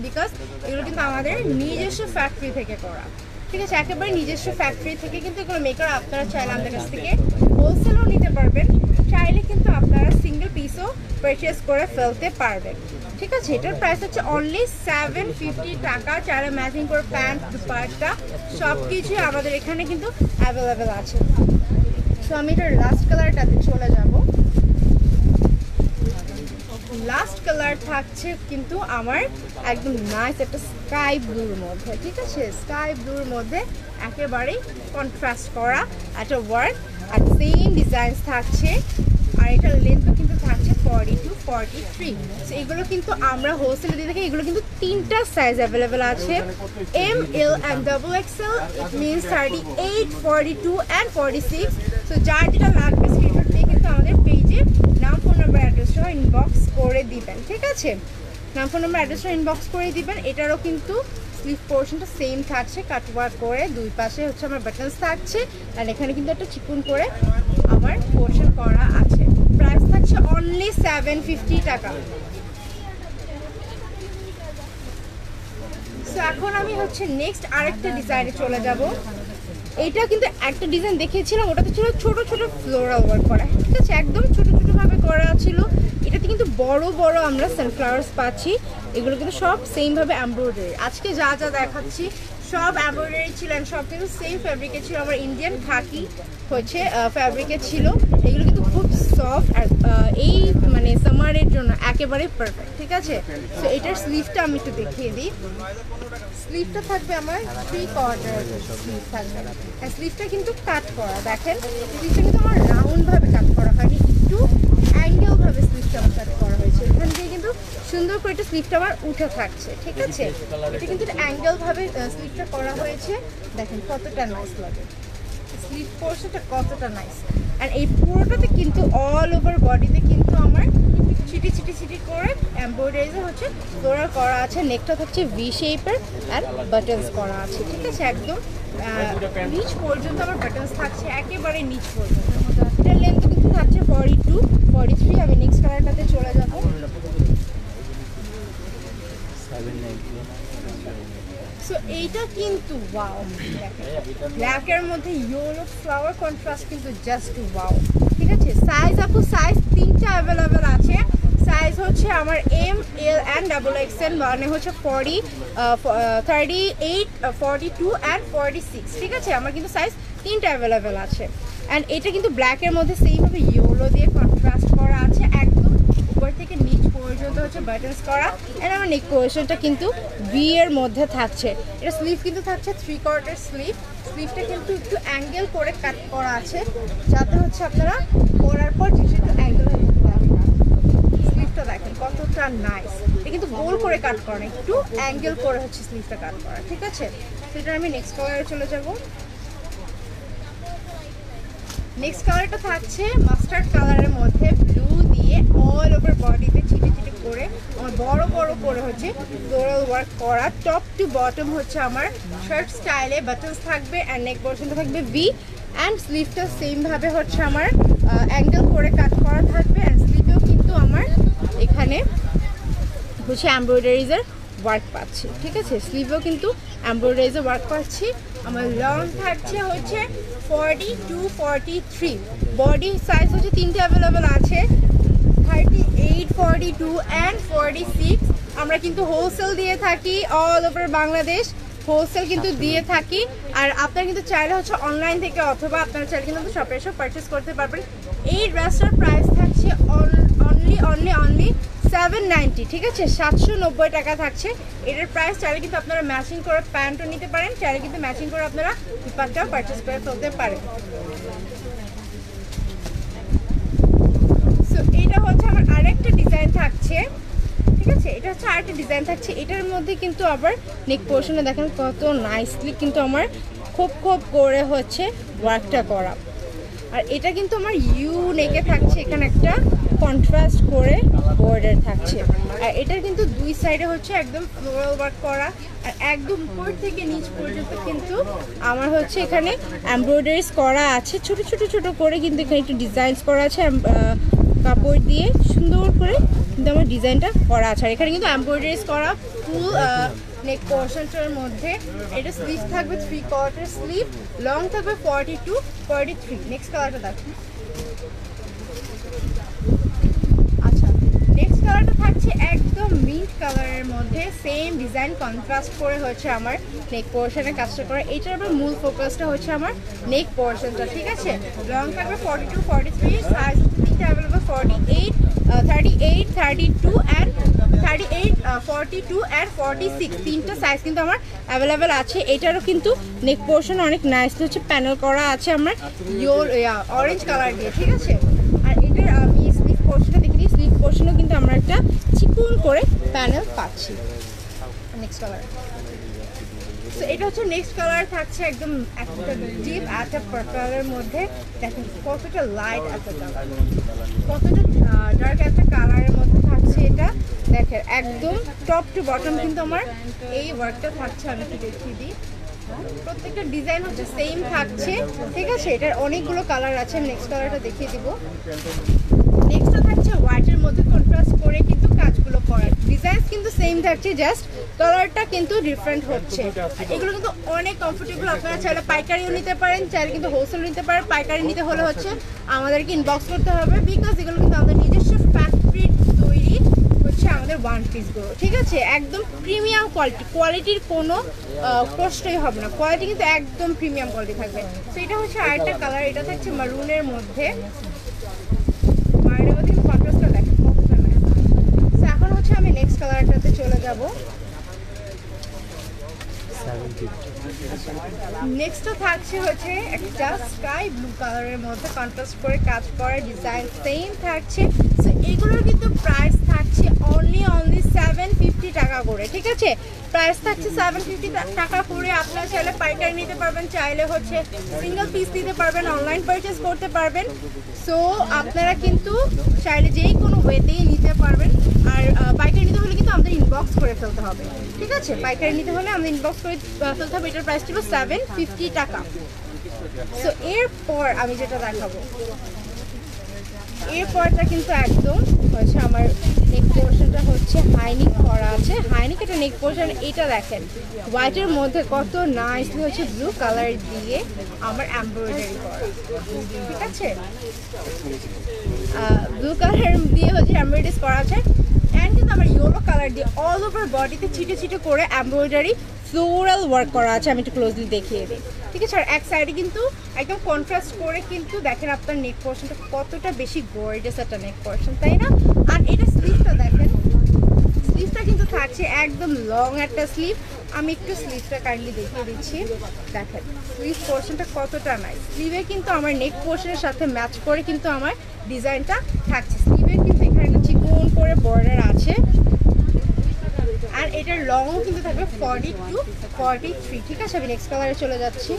বিকজ এগুলো কিন্তু আমাদের নিজস্ব ফ্যাক্টরি থেকে করা, ঠিক আছে, একেবারে নিজস্ব ফ্যাক্টরি থেকে কিন্তু এগুলো মেকার। আপনারা চাইলে আমাদের কাছ থেকে হোলসেলও নিতে পারবেন, চাইলে কিন্তু আপনারা সিঙ্গেল পিসও পারচেস করে ফেলতে পারবেন, ঠিক আছে। এটার প্রাইস হচ্ছে অনলি 750 টাকা। চাইলে ম্যাচিং করে প্যান্ট, দুপাট্টা সব কিছুই আমাদের এখানে কিন্তু অ্যাভেলেবেল আছে। তো আমি এটার লাস্ট কালারটাতে চলে যাব। লাস্ট কালার থাকছে কিন্তু আমার একদম নাইস একটা স্কাই ব্লুর মধ্যে, ঠিক আছে, স্কাই ব্লুর মধ্যে একেবারেই কন্ট্রাস্ট করা একটা ওয়ার্ক আর সেম ডিজাইন থাকছে। আর এটার লেন্থও কিন্তু থাকছে 42-43। সো এগুলো কিন্তু আমরা হোলসেলে দিয়ে থাকি। এগুলো কিন্তু 3টা সাইজ অ্যাভেলেবেল আছে, M, L and double XL. It means 38, 42 and 46। So যার যেটা লাগবে স্ক্রিনশট দিয়ে কিন্তু আমাদের পেজে নাম, ফোন নাম্বার, অ্যাড্রেস সহ ইনবক্স করে দিবেন, ঠিক আছে, নাম, ফোন নাম্বার, অ্যাড্রেস সহ ইনবক্স করে দিবেন। এটারও কিন্তু স্লিভ পোর্শনটা সেম থাকছে, কাটওয়ার্ক করে, দুই পাশে হচ্ছে আমার বাটনস থাকছে, আর এখানে কিন্তু একটা চিকুন করে আমার পোর্শন করা আছে। প্রাইস থাকছে অনলি 750 টাকা। সো এখন আমি হচ্ছে নেক্সট আরেকটা ডিজাইনে চলে যাব। এইটা কিন্তু একটা ডিজাইন দেখিয়েছিলাম, ওটাতে ছিল ছোট ছোট ফ্লোরাল ওয়ার্ক করা, ঠিক আছে, একদম ছোট ছোট ভাবে করা ছিল। এটাতে কিন্তু বড় বড় আমরা সানফ্লাওয়ার্স পাচ্ছি, এগুলো কিন্তু সব সেম ভাবে এমব্রয়ডারি। আজকে যা যা দেখাচ্ছি সব এমব্রয়ডারি ছিল, সব কিন্তু সেম ফ্যাব্রিকে ছিল, আমার ইন্ডিয়ান খাকি হচ্ছে ফ্যাব্রিকে ছিল। এগুলো কিন্তু খুব সফট আর এই মানে সামারের জন্য একেবারে পারফেক্ট, ঠিক আছে। তো এটার স্লিভটা আমি একটু দেখিয়ে দিই। স্লিভটা থাকবে আমার 3/4 স্লিভ থাকবে, আর স্লিভটা কিন্তু কাট করা, দেখেন স্লিভটা কিন্তু আমার রাউন্ড ভাবে কাট করা হয়নি, একটু অ্যাঙ্গেল ভাবে স্লিভটা আমার কাট করা হয়েছে। এখান থেকে কিন্তু সুন্দর করে একটা স্লিভটা আমার উঠে থাকছে, ঠিক আছে, এটা কিন্তু অ্যাঙ্গেল ভাবে স্লিভটা করা হয়েছে। দেখেন কতটা নাইস লাগে, স্লিভ পোর্শনটা কতটা নাইস। আর এই পুরোটাতে কিন্তু অল ওভার বডিতে কিন্তু আমার ছিটি ছিটি ছিটি করে এমব্রয়ডারিজ হচ্ছে ফ্লোরাল করা আছে। নেকটা থাকছে ভি শেপের আর বাটনস করা আছে, ঠিক আছে, একদম নিচ পর্যন্ত আমার বাটনস থাকছে, একেবারে নিচ পর্যন্ত। এটার লেন্থ কিন্তু থাকছে 42-43। আমি নেক্সট কালারটাতে চলে যাব। সো এইটা কিন্তু ওয়াও, ব্ল্যাকের মধ্যে ইয়েলো ফ্লাওয়ার কন্ট্রাস্ট কিন্তু জাস্ট ওয়াও, ঠিক আছে। সাইজ আপু সাইজ 3টা অ্যাভেলেবেল আছে। সাইজ হচ্ছে আমার M, L and double XL, মানে হচ্ছে 40, 38, 42 অ্যান্ড 46, ঠিক আছে। আমার কিন্তু সাইজ 3টা অ্যাভেলেবেল আছে। অ্যান্ড এটা কিন্তু ব্ল্যাকের মধ্যে সেইভাবে ইয়েলো দিয়ে কন্ট্রাস্ট করা আছে, একদম উপর থেকে নিচ পর্যন্ত হচ্ছে বাটনস করা। এন্ড আমার নেক পোর্শনটা কিন্তু ভি এর মধ্যে থাকছে। এটা স্লিভ কিন্তু থাকছে 3/4 স্লিভ। স্লিভটা কিন্তু একটু অ্যাঙ্গেল করে কাট করা আছে, যাতে হচ্ছে আপনারা পরার পর জিনিসটা একটু অ্যাঙ্গেল হয়ে স্লিভটা দেখেন কতটা নাইস। এটা কিন্তু গোল করে কাট করা না, একটু অ্যাঙ্গেল করে হচ্ছে স্লিভটা কাট করা, ঠিক আছে। সেটা আমি নেক্সট কালারে চলে যাব। নেক্সট কালারটা থাকছে মাস্টার্ড কালারের মধ্যে ব্লু দিয়ে অল ওভার বডিতে ছিটে ছিটে করে আমার বড় বড় করে হচ্ছে ফ্লোরাল ওয়ার্ক করা। টপ টু বটম হচ্ছে আমার শার্ট স্টাইলে বাটনস থাকবে অ্যান্ড নেক পোর্শনটা থাকবে ভি অ্যান্ড স্লিভটা সেম ভাবে হচ্ছে আমার অ্যাঙ্গেল করে কাট করা থাকবে। অ্যান্ড স্লিভেও কিন্তু আমার এখানে হচ্ছে এমব্রয়ডারিজের ওয়ার্ক পাচ্ছি, ঠিক আছে। স্লিভেও কিন্তু এমব্রয়ডারিজের ওয়ার্ক পাচ্ছি। আমার লং থাকছে হচ্ছে 42-43। বডি সাইজ হচ্ছে 3টে অ্যাভেলেবেল আছে, 38, 42 অ্যান্ড 46। আমরা কিন্তু হোলসেল দিয়ে থাকি অল ওভার বাংলাদেশ, হোলসেল কিন্তু দিয়ে থাকি। আর আপনারা কিন্তু চাইলে হচ্ছে অনলাইন থেকে অথবা আপনারা চাইলে কিন্তু শপে এসে পারচেস করতে পারবেন। এই ড্রেসটার প্রাইস থাকছে অনলি 750 790, ঠিক আছে, 790 টাকা থাকছে এটার প্রাইস। চাইলে কিন্তু আপনারা ম্যাচিং করে প্যান্টও নিতে পারেন, চাইলে কিন্তু ম্যাচিং করে আপনারা দুপাট্টাও পারচেস করে ফেলতে পারেন। সো এটা হচ্ছে আমার আরেকটা ডিজাইন থাকছে, ঠিক আছে, এটা হচ্ছে আরেকটা ডিজাইন থাকছে। এটার মধ্যে কিন্তু আবার নেক পোর্শনে দেখেন কত নাইসলি কিন্তু আমার খোপ খোপ করে হচ্ছে ওয়ার্কটা করা। আর এটা কিন্তু আমার ইউ নেকে থাকছে, এখানে একটা কন্ট্রাস্ট করে বর্ডার থাকছে। আর এটার কিন্তু দুই সাইডে হচ্ছে একদম ফ্লোরাল ওয়ার্ক করা, আর একদম উপর থেকে নিচ পর্যন্ত কিন্তু আমার হচ্ছে এখানে এমব্রয়ডারিজ করা আছে, ছোট ছোট ছোট করে কিন্তু এখানে একটু ডিজাইনস করা আছে কাপড় দিয়ে সুন্দর করে কিন্তু আমার ডিজাইনটা করা আছে। আর এখানে কিন্তু এমব্রয়ডারিজ করা ফুল নেক পোর্শনটার মধ্যে। এটা স্লিভ থাকবে 3/4 স্লিভ, লং থাকবে 42 43। নেক্সট কালারটা দেখো। আচ্ছা, নেক্সট কালারটা থাকছে একদম মিন্ট কালারের মধ্যে, সেম ডিজাইন কন্ট্রাস্ট করে হচ্ছে আমার নেক পোর্শনে কাজটা করা। এটার আবার মূল ফোকাসটা হচ্ছে আমার নেক পোর্শনটা, ঠিক আছে। লং থাকবে 42 43, সাইজ তিনটা অ্যাভেলেবল 48 38 32 অ্যান্ড 38 42 অ্যান্ড 46, তিনটা সাইজ কিন্তু আমার অ্যাভেলেবেল আছে। এটারও কিন্তু নেক পোর্শন অনেক নাইসলি হচ্ছে প্যানেল করা আছে আমার অরেঞ্জ কালার দিয়ে, ঠিক আছে। আর এটার আমি স্লিভ পোর্শনটা দেখি, স্লিভ পোর্শনও কিন্তু আমরা একটা চিকন করে প্যানেল পাচ্ছি। নেক্সট কালার, তো এটা হচ্ছে নেক্সট কালার থাকছে একদম একটা ডিপ একটা পার্পলের মধ্যে। দেখেন কতটা লাইট একটা কালার, কতটা ডার্ক একটা কালারের মধ্যে থাকছে এটা। দেখেন একদম টপ টু বটম কিন্তু আমার এই ওয়ার্কটা থাকছে। আমি একটু দেখিয়ে দিই, প্রত্যেকটা ডিজাইন হচ্ছে সেম থাকছে, ঠিক আছে। এটার অনেকগুলো কালার আছে, আমি নেক্সট কালারটা দেখিয়ে দিব। নেক্সটটা থাকছে হোয়াইটের মধ্যে কন্ট্রাস্ট করে কিন্তু কাজগুলো করার, ডিজাইন কিন্তু সেম থাকছে, জাস্ট কালারটা কিন্তু ডিফারেন্ট হচ্ছে। এগুলো কিন্তু অনেক কমফোর্টেবল, আপনারা চাইলে পাইকারিও নিতে পারেন, চাইলে কিন্তু হোলসেল নিতে পারেন। পাইকারি নিতে হলে হচ্ছে আমাদেরকে ইনবক্স করতে হবে, বিকজ এগুলো কিন্তু আমাদের নিজস্ব ফ্যাক্টরি তৈরি হচ্ছে আমাদের ওয়ান পিসগুলো, ঠিক আছে। একদম প্রিমিয়াম কোয়ালিটির কোনো কষ্টই হবে না, কোয়ালিটি কিন্তু একদম প্রিমিয়াম কোয়ালিটি থাকবে। তো এটা হচ্ছে আরেকটা কালার, এটা থাকছে মারুনের মধ্যে। মারুনের মধ্যে কিন্তু কন্ট্রাস্টটা দেখেন কতটা নাইস। তো এখন হচ্ছে আমি নেক্সট কালারটাতে চলে যাব। নেক্সটটা থাকছে হচ্ছে একটা স্কাই ব্লু কালারের মধ্যে কন্ট্রাস্ট করে কাজ করা, ডিজাইন সেম থাকছে। সো এগুলোর কিন্তু প্রাইস থাকছে অনলি 750 টাকা করে, ঠিক আছে। প্রাইস থাকছে 750 টাকা করে। আপনারা চাইলে পাইকারি নিতে পারবেন, চাইলে হচ্ছে সিঙ্গেল পিস নিতে পারবেন, অনলাইন পারচেস করতে পারবেন। সো আপনারা কিন্তু চাইলে যেই কোনো ওয়েতেই নিতে পারবেন। আর পাইকারি নিতে হলে কিন্তু আমাদের ইনবক্স করে ফেলতে হবে, ঠিক আছে। পাইকারি নিতে হলে আমাদের ইনবক্স করে ফেলতে হবে। এটার প্রাইস ছিল 750 টাকা। সো এরপর আমি যেটা দেখাবো, এরপরটা কিন্তু একদম হচ্ছে আমার নেক পোর্শনটা হচ্ছে হাইনিক করা আছে। হাইনিক এটা নেক পোর্শন, এটা দেখেন হোয়াইটের মধ্যে কত নাইসলি হচ্ছে ব্লু কালার দিয়ে আমার এমব্রয়ডারি করা, ঠিক আছে। ব্লু কালার দিয়ে হচ্ছে এমব্রয়ডারি করা আছে, অ্যান্ড কিন্তু আমার ইয়েলো কালার দিয়ে অল ওভার বডিতে ছিটে ছিটে করে এমব্রয়ডারি ফ্লোরাল ওয়ার্ক করা আছে। আমি একটু ক্লোজলি দেখিয়ে দিই, ঠিক আছে। আর এক সাইডে কিন্তু একদম কন্ট্রাস্ট করে কিন্তু দেখেন আপনার নেক পোর্শনটা কতটা বেশি গর্জিয়াস একটা নেক পোর্শন, তাই না। আর এটা স্লিভটা দেখেন, স্লিভটা কিন্তু থাকছে একদম লং একটা স্লিভ। আমি একটু স্লিভটা কাইন্ডলি দেখিয়ে দিচ্ছি, দেখেন স্লিভ পোর্শনটা কতটা নাই। স্লিভে কিন্তু আমার নেক পোর্শনের সাথে ম্যাচ করে কিন্তু আমার ডিজাইনটা থাকছে। স্লিভে কিন্তু এখানে একটা চিকন করে বর্ডার আছে, আর এটার লংও কিন্তু থাকবে 42 43, ঠিক আছে। আমি নেক্সট কালারে চলে যাচ্ছি।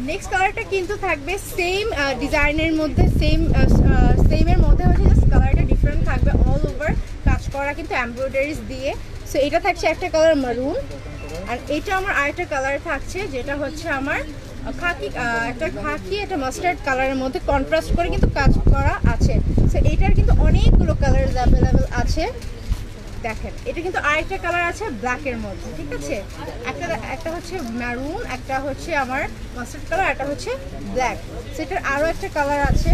নেক্সট কালারটা কিন্তু থাকবে সেম ডিজাইনের মধ্যে, সেমের মধ্যে হচ্ছে জাস্ট কালারটা ডিফারেন্ট থাকবে, অল ওভার কাজ করা কিন্তু এমব্রয়ডারিজ দিয়ে। সো এটা থাকছে একটা কালার মারুন, আর এটা আমার আরেকটা কালার থাকছে যেটা হচ্ছে আমার খাকি, একটা মাস্টার্ড কালারের মধ্যে কন্ট্রাস্ট করে কিন্তু কাজ করা আছে। সো এটার কিন্তু অনেকগুলো কালার অ্যাভেলেবেল আছে। দেখেন এটা কিন্তু আরেকটা কালার আছে ব্ল্যাকের মধ্যে, ঠিক আছে। একটা হচ্ছে ম্যারুন, একটা হচ্ছে আমার মাস্টার্ড কালার, একটা হচ্ছে ব্ল্যাক। সেটার আরও একটা কালার আছে,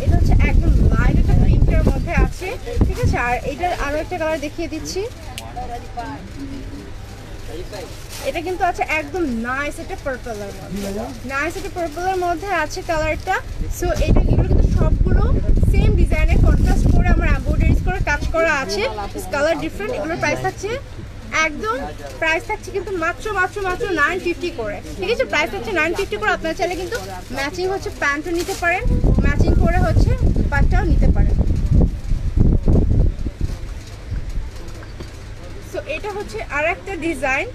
এটা হচ্ছে একদম লাইট একটা পিঙ্কের মধ্যে আছে, ঠিক আছে। আর এটার আরও একটা কালার দেখিয়ে দিচ্ছি, এটা কিন্তু আছে একদম নাইস একটা পার্পলের মধ্যে, নাইস একটা পার্পলের মধ্যে আছে কালারটা। সো এগুলো কিন্তু সবগুলো সেম কন্ট্রাস্ট করে আমার এমব্রয়ডারিজ করে কাজ করা আছে, কালার ডিফারেন্ট। এগুলোর প্রাইস থাকছে একদম প্রাইস থাকছে কিন্তু মাত্র 950 করে, ঠিক আছে? প্রাইস হচ্ছে 950 করে। আপনারা চাইলে কিন্তু ম্যাচিং হচ্ছে প্যান্টও নিতে পারেন, ম্যাচিং করে হচ্ছে পাটটাও নিতে পারেন। সো এটা হচ্ছে আরেকটা ডিজাইন।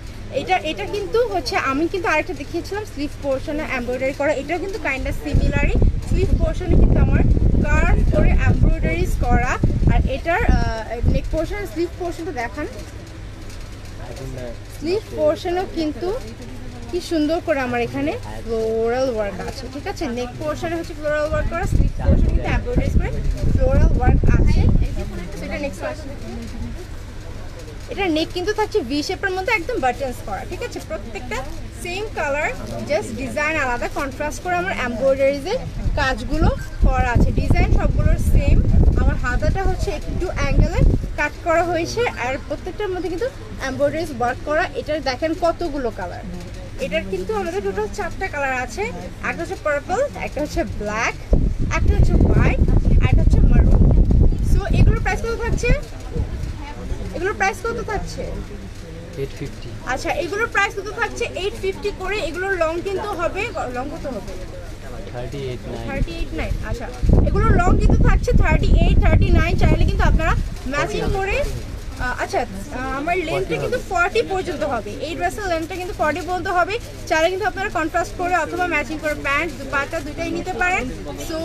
এটা কিন্তু হচ্ছে আমি কিন্তু আরেকটা দেখিয়েছিলাম স্লিভ পোর্শনে এমব্রয়ডারি করা, এটাও কিন্তু কাইন্ড অফ সিমিলারই। স্লিভ পোর্শনে কিন্তু আমার কার্ভ করে এমব্রয়ডারিজ করা, আর এটার নেক পোর্শন স্লিভ পোর্শনটা দেখান। স্লিভ পোর্শনও কিন্তু কি সুন্দর করে আমার এখানে ফ্লোরাল ওয়ার্ক আছে, ঠিক আছে? নেক পোর্শনে হচ্ছে ফ্লোরাল ওয়ার্ক করা, স্লিভ পোর্শনে কিন্তু এমব্রয়ডারিজ করে ফ্লোরাল ওয়ার্ক আছে। সেটা নেক্সট আসছে। এটা নেক কিন্তু থাকছে ভি শেপের মধ্যে একদম বাটনস করা, ঠিক আছে? প্রত্যেকটা সেম কালার, জাস্ট ডিজাইন আলাদা কন্ট্রাস্ট করে আমার এমব্রয়ডারিজের কাজগুলো করা আছে। ডিজাইন সবগুলোর সেম। আমার হাতাটা হচ্ছে একটু অ্যাঙ্গেলে কাট করা হয়েছে, আর প্রত্যেকটার মধ্যে কিন্তু এমব্রয়ডারিজ ওয়ার্ক করা। এটার দেখেন কতগুলো কালার। এটার কিন্তু আমাদের টোটাল 4টা কালার আছে। একটা হচ্ছে পার্পল, একটা হচ্ছে ব্ল্যাক, একটা হচ্ছে হোয়াইট, আর একটা হচ্ছে মারুন। সো এগুলোর প্রাইস কত থাকছে? এগুলোর প্রাইস কত থাকছে? 850। আচ্ছা, এগুলোর প্রাইস কত থাকছে? 850 করে। এগুলোর লং কিন্তু হবে, লং কত হবে? 38.9। আচ্ছা, এগুলোর লং কিন্তু থাকছে 38, 39। চাইলে কিন্তু আপনারা ম্যাচিং করে আচ্ছা আমার লেন্থটা কিন্তু 40 পর্যন্ত হবে। এই ড্রেসের লেন্থটা কিন্তু 40 পর্যন্ত হবে। চাইলে কিন্তু আপনারা কন্ট্রাস্ট করে অথবা ম্যাচিং করে প্যান্ট দুপাট্টা দুটাই নিতে পারেন। সো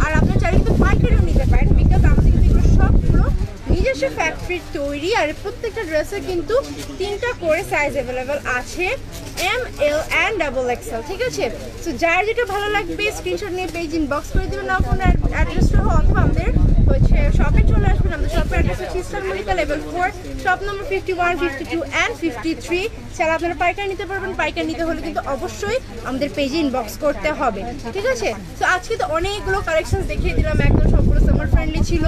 আর আপনারা চাইলে কিন্তু পাইকারিও নিতে পারেন, বিকজ আমাদের কিন্তু এগুলো সবগুলো নিজস্ব ফ্যাক্টরির তৈরি। আর প্রত্যেকটা ড্রেসে কিন্তু 3টা করে সাইজ অ্যাভেলেবেল আছে, M, L and double XL, ঠিক আছে? সো যার যেটা ভালো লাগবে স্ক্রিনশট নিয়ে পেজ ইনবক্স করে দেবেন না ফোন অ্যাড্রেস সহ, অথবা আমাদের হচ্ছে শপে চলে আসবেন। আমাদের শপের অ্যাড্রেস হচ্ছে eastern Mallika level 4, shop number 51, 52 and 53। চাইলে আপনারা পাইকারি নিতে পারবেন। পাইকারি নিতে হলে কিন্তু অবশ্যই আমাদের পেজে ইনবক্স করতে হবে, ঠিক আছে? সো আজকে তো অনেকগুলো কালেকশনস দেখিয়ে দিলাম, একদম সবগুলো সামার ফ্রেন্ডলি ছিল,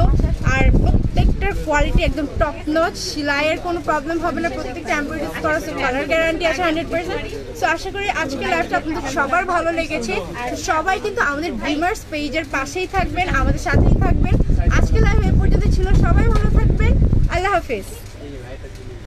আর প্রত্যেকটার কোয়ালিটি একদম টপ নচ। সেলাইয়ের কোনো প্রবলেম হবে না, প্রত্যেকটা এমব্রয়ডারি করা, কালার গ্যারান্টি আছে 100%। সো আশা করি আজকের লাইভটা আপনাদের সবার ভালো লেগেছে। সবাই কিন্তু আমাদের ড্রিমার্স পেজের পাশেই থাকবেন, আমাদের সাথেই থাকবেন। আজকে লাইভ এই পর্যন্ত ছিল। সবাই ভালো থাকবেন। আল্লাহ হাফেজ।